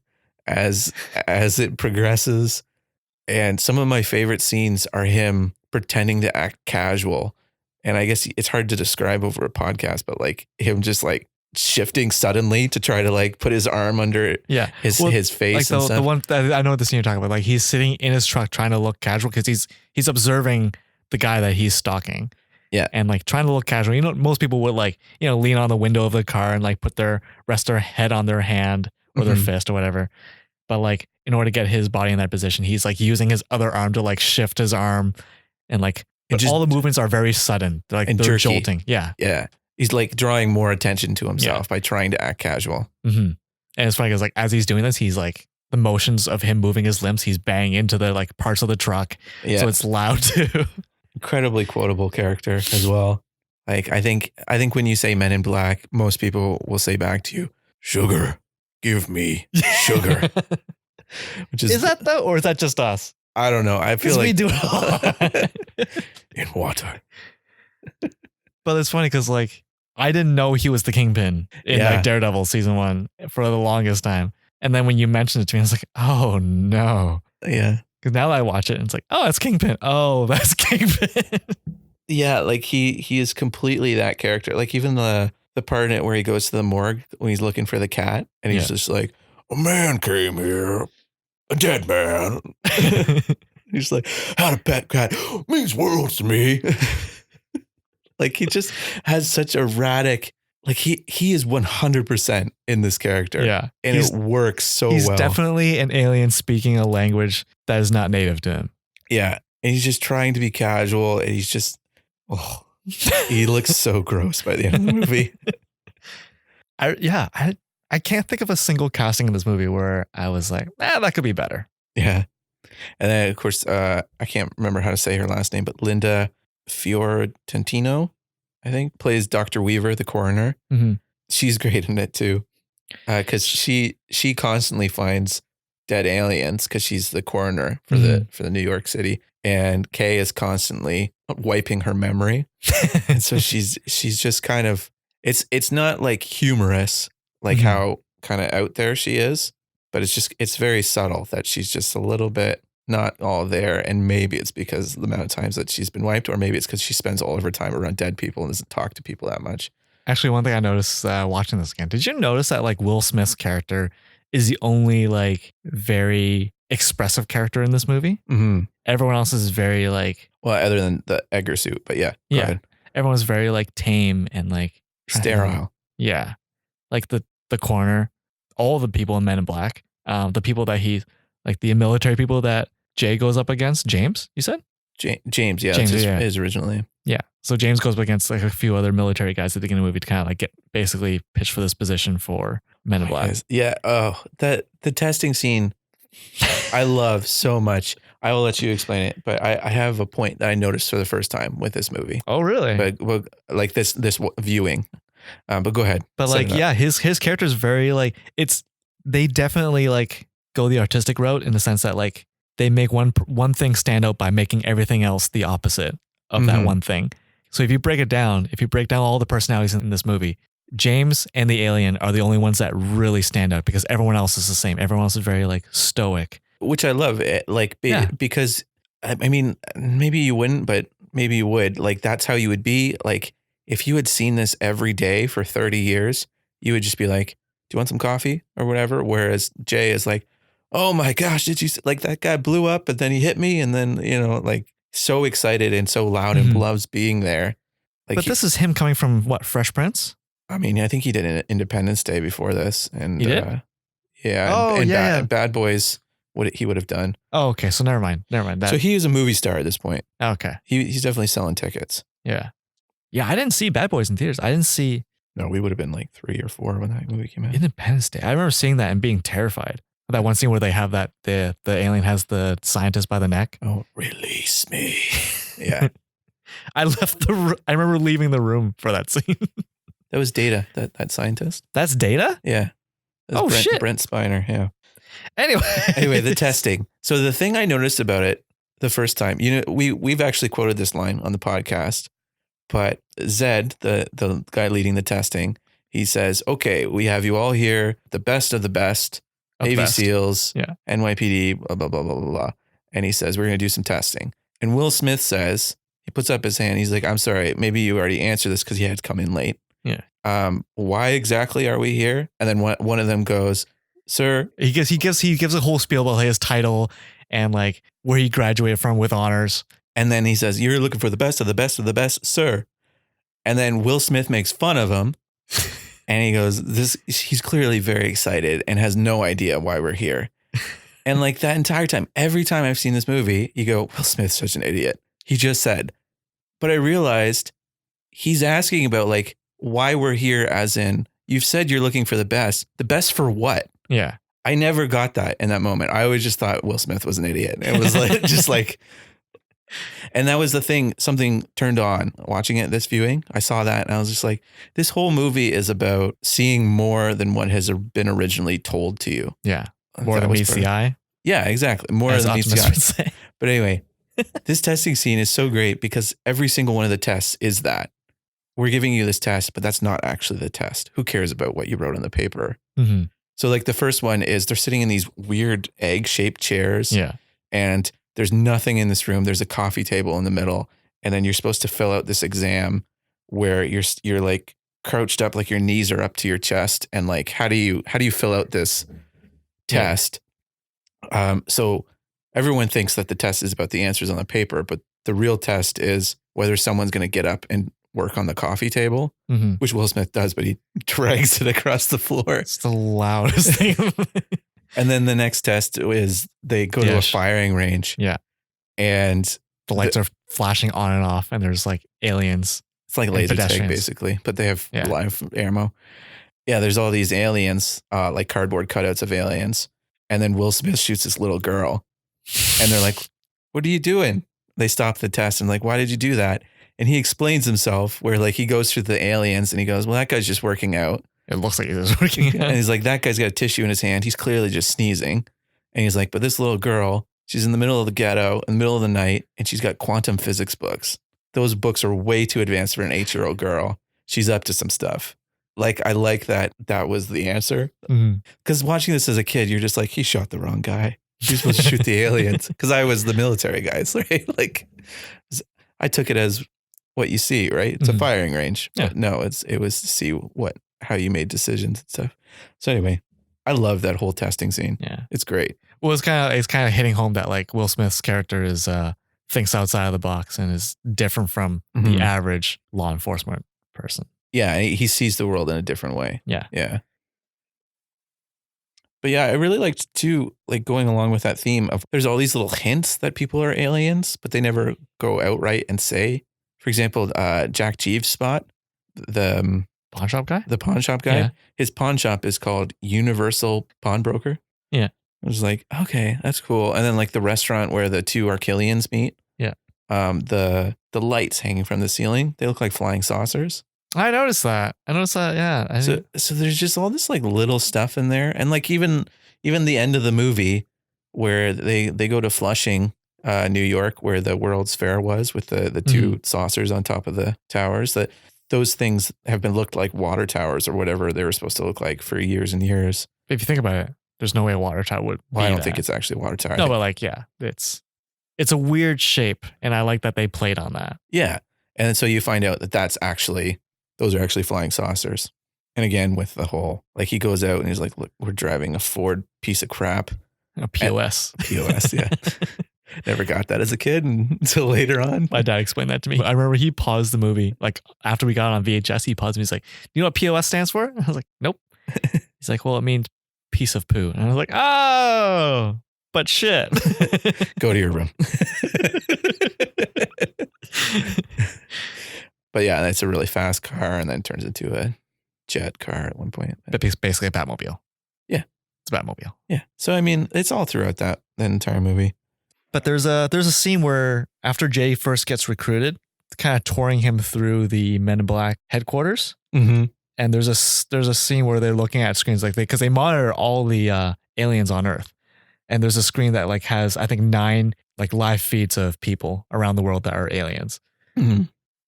as it progresses. And some of my favorite scenes are him pretending to act casual. And I guess it's hard to describe over a podcast, but like him just like shifting suddenly to try to like put his arm under his face. Like and stuff. The one that I know what the scene you're talking about. Like he's sitting in his truck trying to look casual because he's observing the guy that he's stalking. Yeah. And like trying to look casual. You know, most people would like, lean on the window of the car and like rest their head on their hand or their fist or whatever. But like in order to get his body in that position, he's like using his other arm to like shift his arm and like all the movements are very sudden. They're like they're jolting. Yeah. Yeah. He's like drawing more attention to himself by trying to act casual. Mm-hmm. And it's funny because like as he's doing this, he's like the motions of him moving his limbs, he's banging into the like parts of the truck. Yeah. So it's loud too. Incredibly quotable character as well. Like I think when you say Men in Black, most people will say back to you, "Sugar, give me sugar." Which is that though, or is that just us? I don't know. I feel like we do it in water. But it's funny because like I didn't know he was the Kingpin in like Daredevil season 1 for the longest time, and then when you mentioned it to me, I was like, oh no, yeah. Because now that I watch it, and it's like, oh, that's Kingpin. Oh, that's Kingpin. Yeah, like he is completely that character. Like even the part in it where he goes to the morgue when he's looking for the cat, and he's just like, a man came here, a dead man. He's like, had a pet cat, means worlds to me. Like he just has such erratic. Like he is 100% in this character. Yeah. And it works so well. He's definitely an alien speaking a language that is not native to him. Yeah. And he's just trying to be casual and he's just, he looks so gross by the end of the movie. I can't think of a single casting in this movie where I was like, that could be better. Yeah. And then of course, I can't remember how to say her last name, but Linda Fiorentino, I think, plays Dr. Weaver, the coroner. Mm-hmm. She's great in it too, because she constantly finds dead aliens because she's the coroner for the New York City, and Kay is constantly wiping her memory, and so she's just kind of it's not like humorous like how kind of out there she is, but it's very subtle that she's just a little bit not all there. And maybe it's because of the amount of times that she's been wiped, or maybe it's because she spends all of her time around dead people and doesn't talk to people that much. Actually, one thing I noticed watching this again, did you notice that like Will Smith's character is the only like very expressive character in this movie? Mm-hmm. Everyone else is very like, well, other than the Edgar suit, but yeah, go ahead. Everyone's very like tame and like sterile. Yeah, like the coroner, all the people in Men in Black, the people that he like the military people that Jay goes up against. James, you said? James, yeah, James, that's his original name. Yeah. So James goes up against like a few other military guys at the beginning of the movie to kind of like get basically pitched for this position for Men in Black. Yeah. Oh, the testing scene I love so much. I will let you explain it, but I have a point that I noticed for the first time with this movie. Oh, really? But like this viewing. But go ahead. But like, yeah, his character is very like they definitely like go the artistic route in the sense that like they make one thing stand out by making everything else the opposite of that one thing. So if you break down all the personalities in this movie, James and the alien are the only ones that really stand out because everyone else is the same. Everyone else is very like stoic, which I love. Because I mean, maybe you wouldn't, but maybe you would. Like that's how you would be. Like if you had seen this every day for 30 years, you would just be like, "Do you want some coffee or whatever?" Whereas Jay is like, "Oh my gosh, did you like that guy blew up and then he hit me and then like so excited and so loud and loves being there." Like, but this is him coming from what, Fresh Prince? I mean, I think he did an Independence Day before this, and he did. Bad Boys. What he would have done. Oh, okay. So never mind. So he is a movie star at this point. Okay. He's definitely selling tickets. Yeah. I didn't see Bad Boys in theaters. I didn't see. No, we would have been like 3 or 4 when that movie came out. Independence Day. I remember seeing that and being terrified. That one scene where they have that the alien has the scientist by the neck. Oh, release me. Yeah. I remember leaving the room for that scene. That was Data, that scientist. That's Data? Yeah. Shit. Brent Spiner, yeah. Anyway, the testing. So the thing I noticed about it the first time, we've actually quoted this line on the podcast, but Zed, the guy leading the testing, he says, "Okay, we have you all here, the best of the best, Navy SEALs, NYPD, blah, blah, blah, blah, blah, blah." And he says, "We're going to do some testing." And Will Smith says, he puts up his hand. He's like, "I'm sorry, maybe you already answered this because he had to come in late. Yeah. Why exactly are we here?" And then one of them goes, "Sir," he gives a whole spiel about his title and like where he graduated from with honors. And then he says, "You're looking for the best of the best of the best, sir." And then Will Smith makes fun of him. And he goes, he's clearly very excited and has no idea why we're here. And like that entire time, every time I've seen this movie, you go, Will Smith's such an idiot. He just said, but I realized he's asking about like why we're here, as in, you've said you're looking for the best for what? Yeah. I never got that in that moment. I always just thought Will Smith was an idiot. It was like, just like, and that was the thing, something turned on watching it, this viewing. I saw that and I was just like, this whole movie is about seeing more than what has been originally told to you. Yeah. More than meets the eye. Yeah, exactly. More than meets the eye. But anyway, this testing scene is so great because every single one of the tests is that. We're giving you this test, but that's not actually the test. Who cares about what you wrote on the paper? Mm-hmm. So like the first one is they're sitting in these weird egg-shaped chairs. Yeah. And there's nothing in this room. There's a coffee table in the middle. And then you're supposed to fill out this exam where you're like crouched up, like your knees are up to your chest. And like, how do you fill out this test? So everyone thinks that the test is about the answers on the paper, but the real test is whether someone's going to get up and work on the coffee table, which Will Smith does, but he drags it across the floor. It's the loudest thing. And then the next test is they go to a firing range. Yeah. And the lights are flashing on and off and there's like aliens. It's like laser tag basically, but they have live ammo. Yeah. There's all these aliens, like cardboard cutouts of aliens. And then Will Smith shoots this little girl and they're like, "What are you doing?" They stop the test and like, "Why did you do that?" And he explains himself where like he goes through the aliens and he goes, "Well, that guy's just working out." It looks like he's just working out. And he's like, "That guy's got a tissue in his hand. He's clearly just sneezing." And he's like, "But this little girl, she's in the middle of the ghetto in the middle of the night and she's got quantum physics books. Those books are way too advanced for an 8-year-old girl. She's up to some stuff." like I like that was the answer. Mhm. Because watching this as a kid, you're just like, he shot the wrong guy. He was supposed to shoot the aliens. Because I was the military guys, right? Like, I took it as what you see, right? It's a Mhm. firing range. Yeah. But no, it was to see how you made decisions and stuff. So anyway, I love that whole testing scene. Yeah. It's great. Well, it's kind of hitting home that like Will Smith's character is thinks outside of the box and is different from the Mhm. average law enforcement person. Yeah, he sees the world in a different way. Yeah. Yeah. But yeah, I really liked too, like going along with that theme of there's all these little hints that people are aliens, but they never go outright and say. For example, Jack Jeeves' spot, the Pawn shop guy? the pawn shop guy, Yeah. his pawn shop is called Universal Pawnbroker. Yeah. I was like, okay, that's cool. And then like the restaurant where the two Archelians meet. Yeah. The lights hanging from the ceiling, they look like flying saucers. I noticed that. Yeah. So there's just all this like little stuff in there, and like even the end of the movie where they go to Flushing, New York, where the World's Fair was with the two saucers on top of the towers. That those things have been looked like water towers or whatever they were supposed to look like for years and years. If you think about it, there's no way a water tower would. Well, I be don't that. think it's actually a water tower. No, but like, yeah, it's a weird shape, and I like that they played on that. Yeah, and so you find out that those are actually flying saucers. And again, with the whole, like he goes out and he's like, look, we're driving a Ford piece of crap. A POS. POS, yeah. Never got that as a kid until later on. My dad explained that to me. I remember he paused the movie. Like after we got on VHS, he paused me. He's like, "Do you know what POS stands for?" I was like, "Nope." He's like, "Well, it means piece of poo." And I was like, "Oh, but shit." Go to your room. But yeah, it's a really fast car and then turns into a jet car at one point. But it's basically a Batmobile. Yeah. It's a Batmobile. Yeah. So, I mean, it's all throughout that entire movie. But there's a scene where after Jay first gets recruited, kind of touring him through the Men in Black headquarters. Mm-hmm. And there's a scene where they're looking at screens like because they monitor all the aliens on Earth. And there's a screen that like has, I think, 9 like live feeds of people around the world that are aliens. Mm-hmm.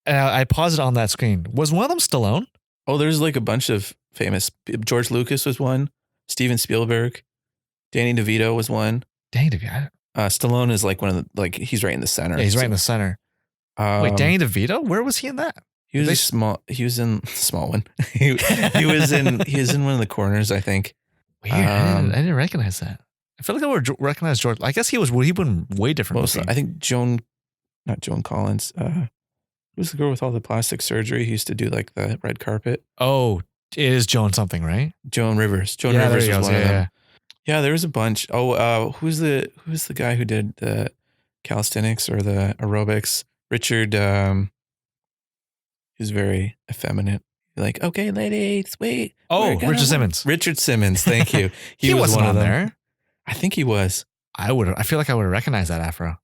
And I paused it on that screen. Was one of them Stallone? Oh, there's like a bunch of famous. George Lucas was one. Steven Spielberg. Danny DeVito was one. Danny DeVito. Stallone is like one of the, like, he's right in the center. Yeah, he's right in the center. Wait, Danny DeVito? Where was he in that? He was he was in small one. he was in one of the corners, I think. Weird. I didn't recognize that. I feel like I would recognize George. I guess he been way different. I think not Joan Collins. Who's the girl with all the plastic surgery? He used to do like the red carpet. Oh, it is Joan something, right? Joan Rivers. Joan Rivers was one of them. Yeah. Yeah, there was a bunch. Oh, who's the guy who did the calisthenics or the aerobics? Richard. He's very effeminate. Like, okay, ladies, wait. Oh, Richard Simmons. Richard Simmons. Thank you. He was one of them. There. I think he was. I feel like I would have recognized that afro.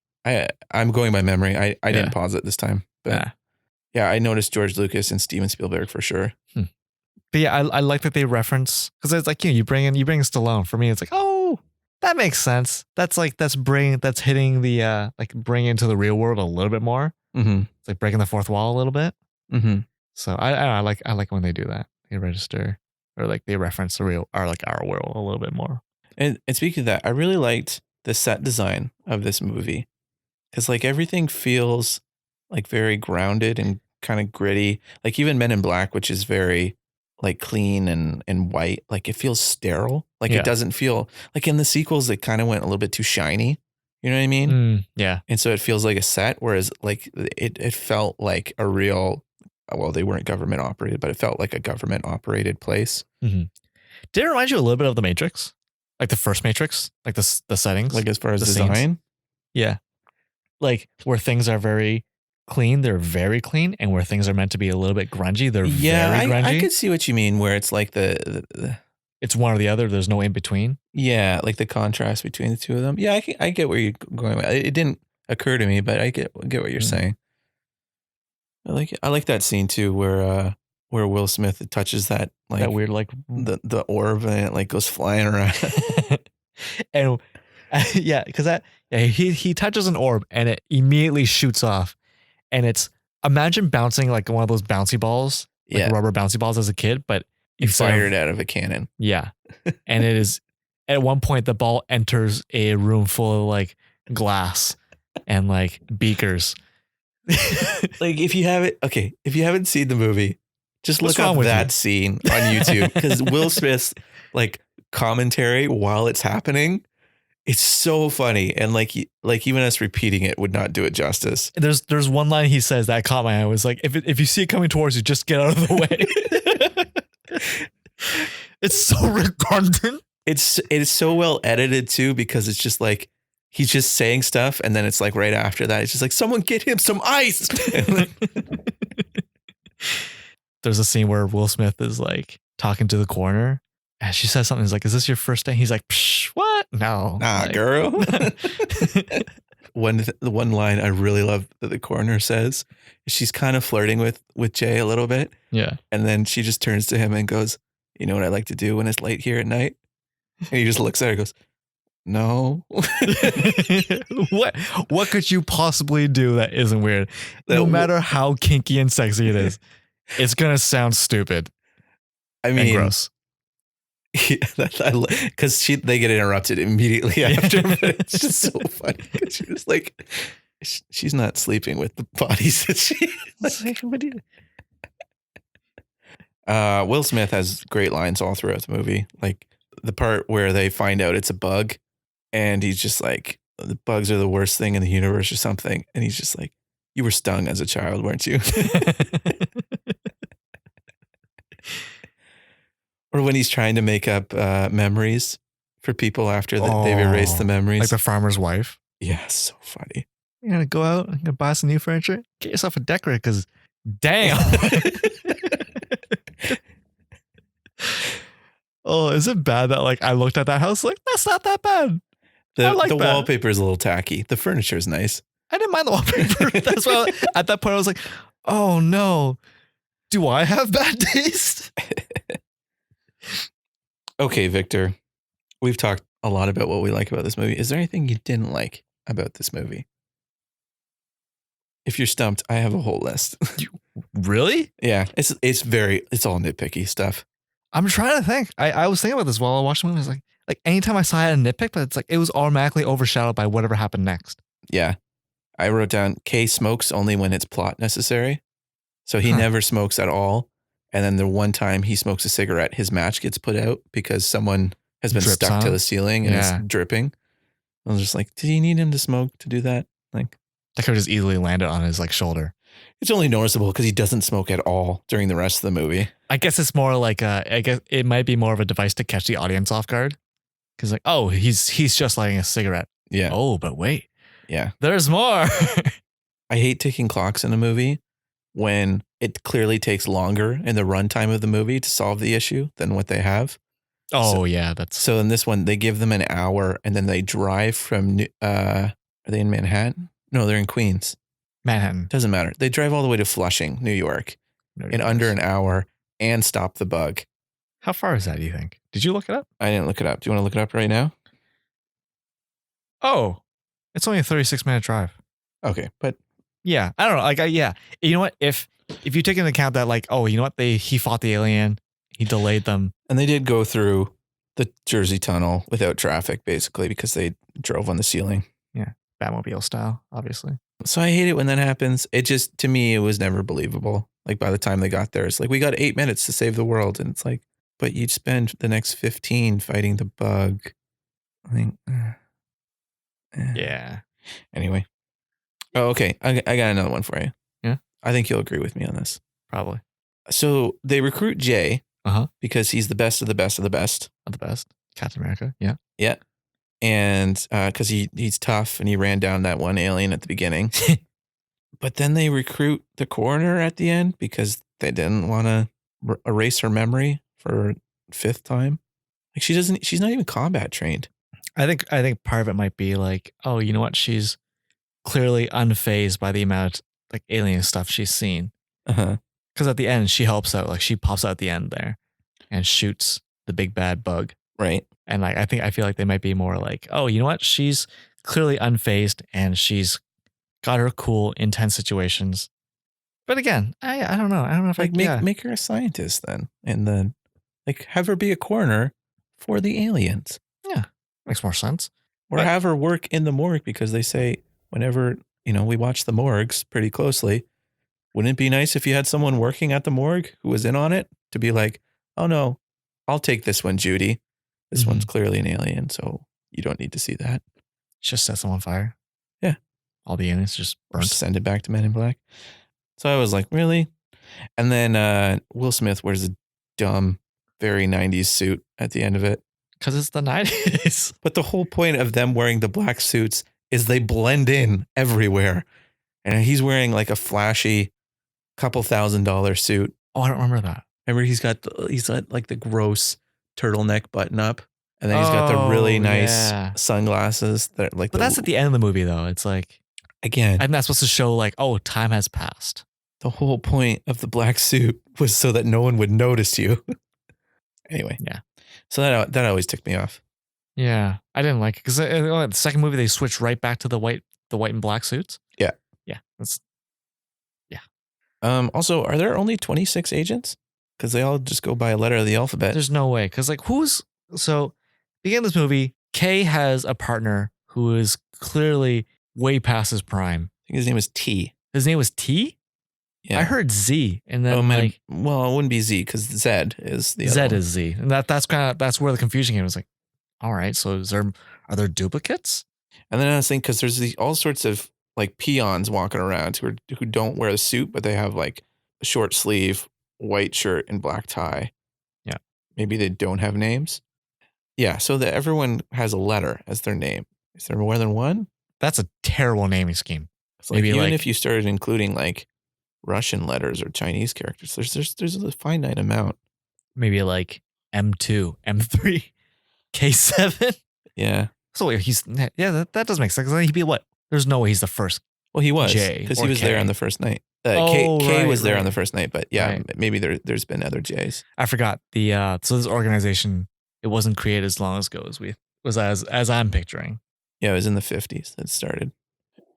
I'm going by memory. I didn't pause it this time, but yeah, I noticed George Lucas and Steven Spielberg for sure. But yeah, I like that they reference because it's like you bring Stallone. For me, it's like, oh, that makes sense. That's hitting the like bringing into the real world a little bit more. Mm-hmm. It's like breaking the fourth wall a little bit. Mm-hmm. So I like when they do that. They register or like they reference the real or like our world a little bit more. And speaking of that, I really liked the set design of this movie because like everything feels like very grounded and kind of gritty. Like even Men in Black, which is very like clean and white, like it feels sterile. Like it doesn't feel like in the sequels, it kind of went a little bit too shiny. You know what I mean? Yeah. And so it feels like a set, whereas like it felt like a real, well, they weren't government operated, but it felt like a government operated place. Mm-hmm. Did it remind you a little bit of the Matrix? Like the first Matrix? Like the settings? Like as far as the design? Scenes? Yeah. Like where things are very clean, they're very clean. And where things are meant to be a little bit grungy, they're very grungy. I could see what you mean, where it's like the it's one or the other. There's no in between. Yeah, like the contrast between the two of them. Yeah, I get where you're going with. It didn't occur to me, but I get what you're saying. I like that scene too, where Will Smith touches that like that weird like the orb and it like goes flying around. And yeah, because he touches an orb and it immediately shoots off, and it's imagine bouncing like one of those bouncy balls, like rubber bouncy balls as a kid, but You fired it out of a cannon. Yeah. And it is, at one point, the ball enters a room full of like glass and like beakers. Like if you haven't seen the movie, just What's look wrong up with that you? scene on YouTube because Will Smith's like commentary while it's happening, it's so funny, and like even us repeating it would not do it justice. There's one line he says that caught my eye. It was like, if you see it coming towards you, just get out of the way. It's so redundant. It's so well edited too because it's just like he's just saying stuff, and then it's like right after that, it's just like someone get him some ice. There's a scene where Will Smith is like talking to the coroner, and she says something. He's like, "Is this your first day?" He's like, Psh, "What? No, nah, like, girl." The one line I really love that the coroner says, she's kind of flirting with Jay a little bit, Yeah. and then she just turns to him and goes, "You know what I like to do when it's late here at night?" And he just looks at her and goes, "No." What could you possibly do that isn't weird? No matter how kinky and sexy it is, it's gonna sound stupid. I And mean, gross. because they get interrupted immediately after. But it's just so funny because you're just like, she's not sleeping with the bodies that she. Will Smith has great lines all throughout the movie, like the part where they find out it's a bug, and he's just like, "The bugs are the worst thing in the universe" or something, and he's just like, "You were stung as a child, weren't you?" Or when he's trying to make up memories for people after they've erased the memories. Like the farmer's wife. Yeah, so funny. You're gonna go out and buy some new furniture? Get yourself a decorator, because damn. Oh, is it bad that like I looked at that house like that's not that bad? The that. wallpaper is a little tacky. The furniture is nice. I didn't mind the wallpaper. That's why at that point I was like, oh no, do I have bad taste? Okay, Victor, we've talked a lot about what we like about this movie. Is there anything you didn't like about this movie? If you're stumped, I have a whole list. Really? Yeah, it's all nitpicky stuff. I'm trying to think. I was thinking about this while I watched the movie. I was like anytime I saw it, a nitpick, but it's like it was automatically overshadowed by whatever happened next. Yeah. I wrote down Kay smokes only when it's plot necessary. So he never smokes at all. And then the one time he smokes a cigarette, his match gets put out because someone has been stuck to the ceiling and is dripping. I was just like, did he need him to smoke to do that? Like, that could have just easily landed on his like shoulder. It's only noticeable because he doesn't smoke at all during the rest of the movie. I guess it's more like I guess it might be more of a device to catch the audience off guard. Because like, oh, he's just lighting a cigarette. Yeah. Oh, but wait. Yeah. There's more. I hate ticking clocks in a movie when it clearly takes longer in the runtime of the movie to solve the issue than what they have. Oh, yeah. So in this one, they give them an hour and then they drive from, are they in Manhattan? No, they're in Queens. Manhattan. Doesn't matter. They drive all the way to Flushing, New York in under an hour and stop the bug. How far is that, do you think? Did you look it up? I didn't look it up. Do you want to look it up right now? Oh, it's only a 36-minute drive. Okay, but yeah, I don't know. Like, yeah, you know what? If you take into account that, like, oh, you know what? He fought the alien, he delayed them, and they did go through the Jersey Tunnel without traffic, basically, because they drove on the ceiling. Yeah, Batmobile style, obviously. So I hate it when that happens. It just, to me, it was never believable. Like by the time they got there, it's like, we got 8 minutes to save the world, and it's like, but you'd spend the next 15 fighting the bug. I think. Yeah. Anyway. Oh, okay. I got another one for you. Yeah. I think you'll agree with me on this. Probably. So they recruit Jay because he's the best of the best of the best. Of the best. Captain America. Yeah. Yeah. And because he's tough and he ran down that one alien at the beginning. But then they recruit the coroner at the end because they didn't want to erase her memory for fifth time. Like she's not even combat trained. I think part of it might be like, oh, you know what? She's clearly unfazed by the amount of like alien stuff she's seen. Because at the end she helps out, like she pops out at the end there and shoots the big bad bug. Right. And like I feel like they might be more like, oh, you know what? She's clearly unfazed and she's got her cool in tense situations. But again, I don't know. I don't know if like make her a scientist then, and then Like, have her be a coroner for the aliens. Yeah, makes more sense. Or But- have her work in the morgue, because they say whenever, we watch the morgues pretty closely, wouldn't it be nice if you had someone working at the morgue who was in on it to be like, oh no, I'll take this one, Judy. This one's clearly an alien, so you don't need to see that. Just set someone on fire. Yeah. All the aliens just Or burnt. send it back to Men in Black. So I was like, really? And then Will Smith wears a dumb, very 90s suit at the end of it. Because it's the 90s. But the whole point of them wearing the black suits is they blend in everywhere. And he's wearing like a flashy couple $1,000 suit. Oh, I don't remember that. Remember, he's got like the gross turtleneck button up. And then he's got the really nice sunglasses that like. But that's at the end of the movie, though. It's like, again, I'm not supposed to show like, oh, time has passed. The whole point of the black suit was so that no one would notice you. Anyway, yeah. So that always ticked me off. Yeah, I didn't like it because the second movie they switched right back to the white and black suits. Yeah, yeah, that's yeah. Also, are there only 26 agents? Because they all just go by a letter of the alphabet. There's no way. Because like beginning of this movie, Kay has a partner who is clearly way past his prime. I think his name was T. His name was T? Yeah. I heard Z, and then it wouldn't be Z because Z is the Z other is Z, and that's where the confusion came. It was like, all right, so are there duplicates? And then I was thinking, because there's all sorts of like peons walking around who don't wear a suit, but they have like a short sleeve, white shirt, and black tie. Yeah, maybe they don't have names. Yeah, so that everyone has a letter as their name. Is there more than one? That's a terrible naming scheme. It's like, even if you started including like Russian letters or Chinese characters, there's a finite amount. Maybe like M2, M3, K7. Yeah. So that does make sense. He'd be what? There's no way he's the first. Well, he was, J because he was K. there on the first night. K was there on the first night, but yeah, maybe there's been other J's. I forgot so this organization, it wasn't created as long ago as I'm picturing. Yeah, it was in the 50s that it started.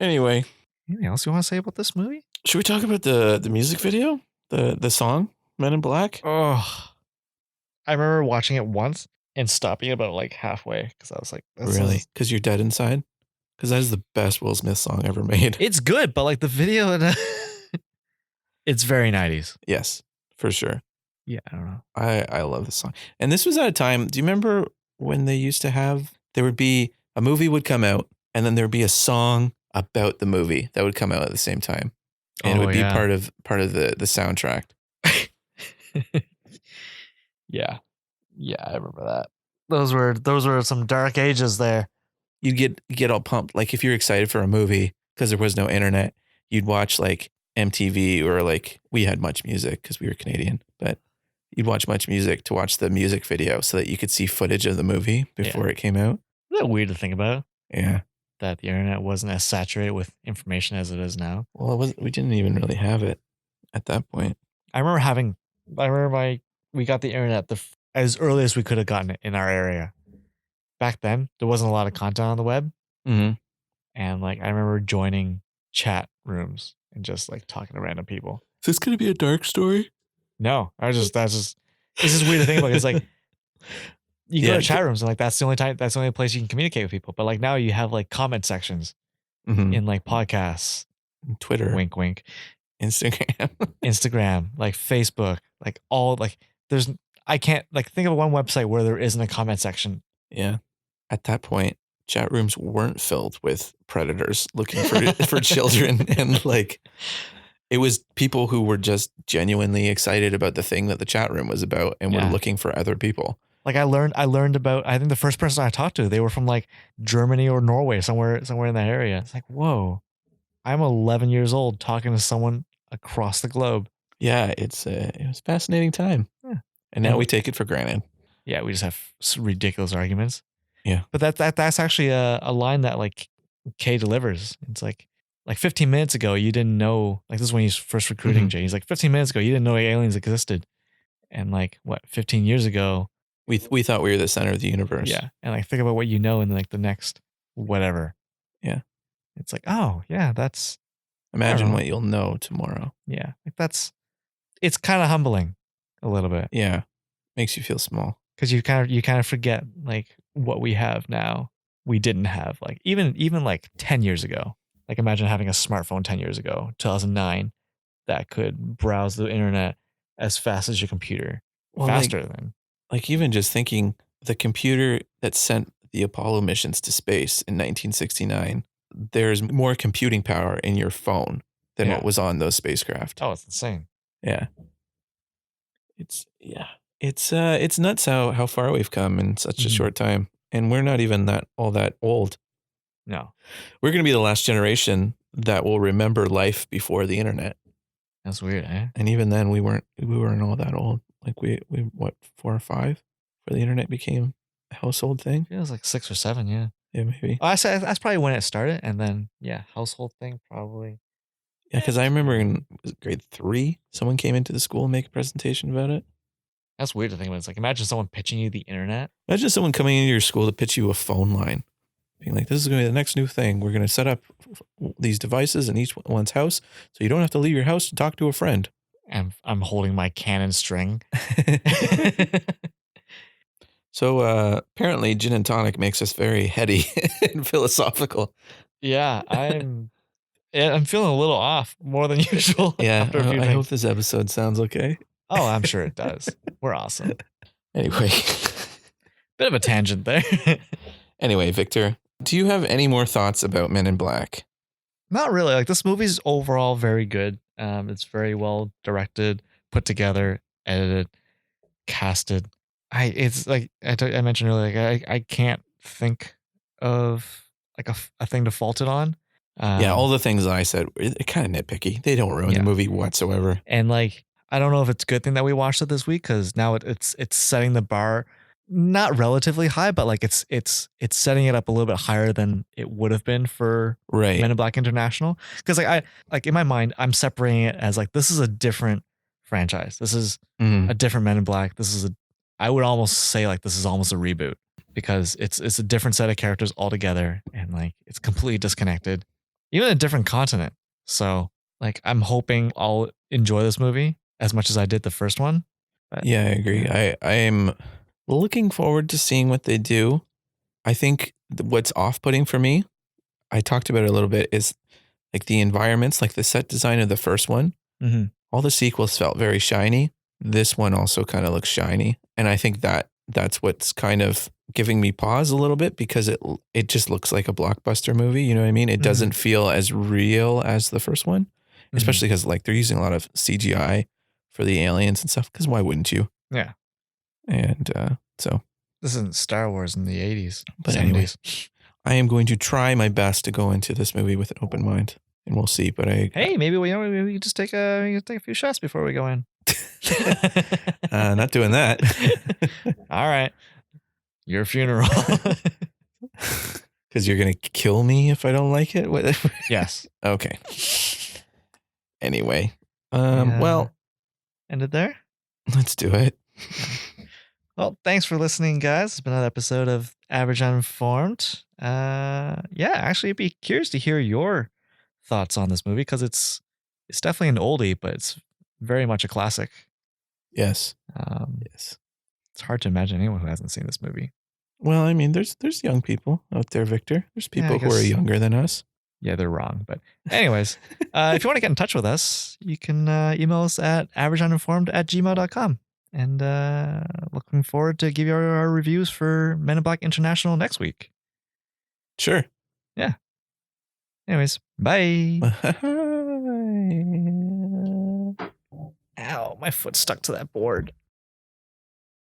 Anyway, anything else you want to say about this movie? Should we talk about the music video? The song, Men in Black? Oh, I remember watching it once and stopping about like halfway because I was like, really? Because you're dead inside? Because that is the best Will Smith song ever made. It's good, but like the video, it's very 90s. Yes, for sure. Yeah, I don't know. I love the song. And this was at a time, do you remember when they used to have, there would be, a movie would come out and then there would be a song about the movie that would come out at the same time. And it would be part of the soundtrack. Yeah. Yeah, I remember that. Those were some dark ages there. You'd get all pumped. Like if you're excited for a movie because there was no internet, you'd watch like MTV or like we had Much Music because we were Canadian, but you'd watch Much Music to watch the music video so that you could see footage of the movie before it came out. Isn't that weird to think about? Yeah. That the internet wasn't as saturated with information as it is now. Well, we didn't even really have it at that point. I remember we got the internet as early as we could have gotten it in our area. Back then, there wasn't a lot of content on the web. Mm-hmm. And like, I remember joining chat rooms and just like talking to random people. Is this going to be a dark story? No, it's just weird to think about. It's like, you go to chat rooms and like, that's the only place you can communicate with people. But like now you have like comment sections in like podcasts, Twitter, wink, wink, Instagram, like Facebook, like all like I can't like think of one website where there isn't a comment section. Yeah. At that point, chat rooms weren't filled with predators looking for children. And like, it was people who were just genuinely excited about the thing that the chat room was about and were looking for other people. Like I learned about, I think the first person I talked to, they were from like Germany or Norway, somewhere in that area. It's like, whoa, I'm 11 years old talking to someone across the globe. Yeah, it was a fascinating time. Yeah. And now we take it for granted. Yeah, we just have ridiculous arguments. Yeah. But that's actually a line that like Kay delivers. It's like 15 minutes ago, you didn't know, like this is when he's first recruiting Jay. He's like, 15 minutes ago, you didn't know aliens existed. And like, 15 years ago, we thought we were the center of the universe. Yeah. And like, think about what you know in like the next whatever. Yeah. It's like, oh yeah, that's. Imagine what you'll know tomorrow. Yeah. Like it's kind of humbling a little bit. Yeah. Makes you feel small. Because you kind of forget like what we have now. We didn't have like even like 10 years ago. Like imagine having a smartphone 10 years ago, 2009, that could browse the internet as fast as your computer, Well, faster than. like even just thinking the computer that sent the Apollo missions to space in 1969, there's more computing power in your phone than Yeah. what was on those spacecraft. Oh, it's insane. Yeah. It's nuts how far we've come in such a Mhm. short time. And we're not even all that old. No, We're going to be the last generation that will remember life before the internet. that's weird, eh? And even then we weren't all that old. Like we what, 4 or 5 before the internet became a household thing? Feels like 6 or 7, yeah. Yeah, maybe. Oh, I said that's probably when it started, and then yeah, household thing probably. Yeah, because I remember in grade 3, someone came into the school and make a presentation about it. That's weird to think about. It's like imagine someone pitching you the internet. Imagine someone coming into your school to pitch you a phone line, being like, "This is going to be the next new thing. We're going to set up these devices in each one's house, so you don't have to leave your house to talk to a friend." And I'm holding my cannon string. So apparently, gin and tonic makes us very heady and philosophical. Yeah, I'm feeling a little off more than usual Yeah, after a few I hope drinks. this episode sounds okay. Oh, I'm sure it does. We're awesome. Anyway, Bit of a tangent there. anyway, Victor, do you have any more thoughts about Men in Black? Not really. Like this movie's overall very good. It's very well directed, put together, edited, casted. It's like I mentioned earlier. Like I can't think of like a thing to fault it on. Yeah, all the things I said, they're kind of nitpicky. They don't ruin the Yeah. movie whatsoever. And like I don't know if it's a good thing that we watched it this week because now it's setting the bar not relatively high, but like it's setting it up a little bit higher than it would have been for Right. Men in Black International. Because like I like in my mind, I'm separating it as like this is a different franchise. This is Mhm. a different Men in Black. This is I would almost say like this is almost a reboot because it's a different set of characters altogether and like it's completely disconnected, even a different continent. So like I'm hoping I'll enjoy this movie as much as I did the first one. But Yeah, I agree. yeah. I am looking forward to seeing what they do. I think what's off-putting for me, I talked about it a little bit, is like the environments, like the set design of the first one. Mm-hmm. All the sequels felt very shiny. This one also kind of looks shiny, and I think that's what's kind of giving me pause a little bit because it just looks like a blockbuster movie. You know what I mean? It doesn't feel as real as the first one, especially because like they're using a lot of CGI for the aliens and stuff. Because why wouldn't you? Yeah. And so, This isn't Star Wars in the 80s. but 70s. anyway, I am going to try my best to go into this movie with an open mind, and we'll see. But Hey, maybe we just take a few shots before we go in. not doing that. All right. Your funeral. Because you're gonna kill me if I don't like it. What? Yes. Okay. Anyway, Yeah. well, Ended there. let's do it. Well, thanks for listening, guys. It's been another episode of Average Uninformed. Yeah, actually, I'd be curious to hear your thoughts on this movie because it's definitely an oldie, but it's very much a classic. Yes. Yes. It's hard to imagine anyone who hasn't seen this movie. Well, I mean, there's young people out there, Victor. There's people who are guess- younger than us. Yeah, they're wrong. But anyways, if you want to get in touch with us, you can email us at averageuninformed@gmail.com. And looking forward to give you our reviews for Men in Black International next week. Sure. Yeah. Anyways, bye. Ow, my foot stuck to that board.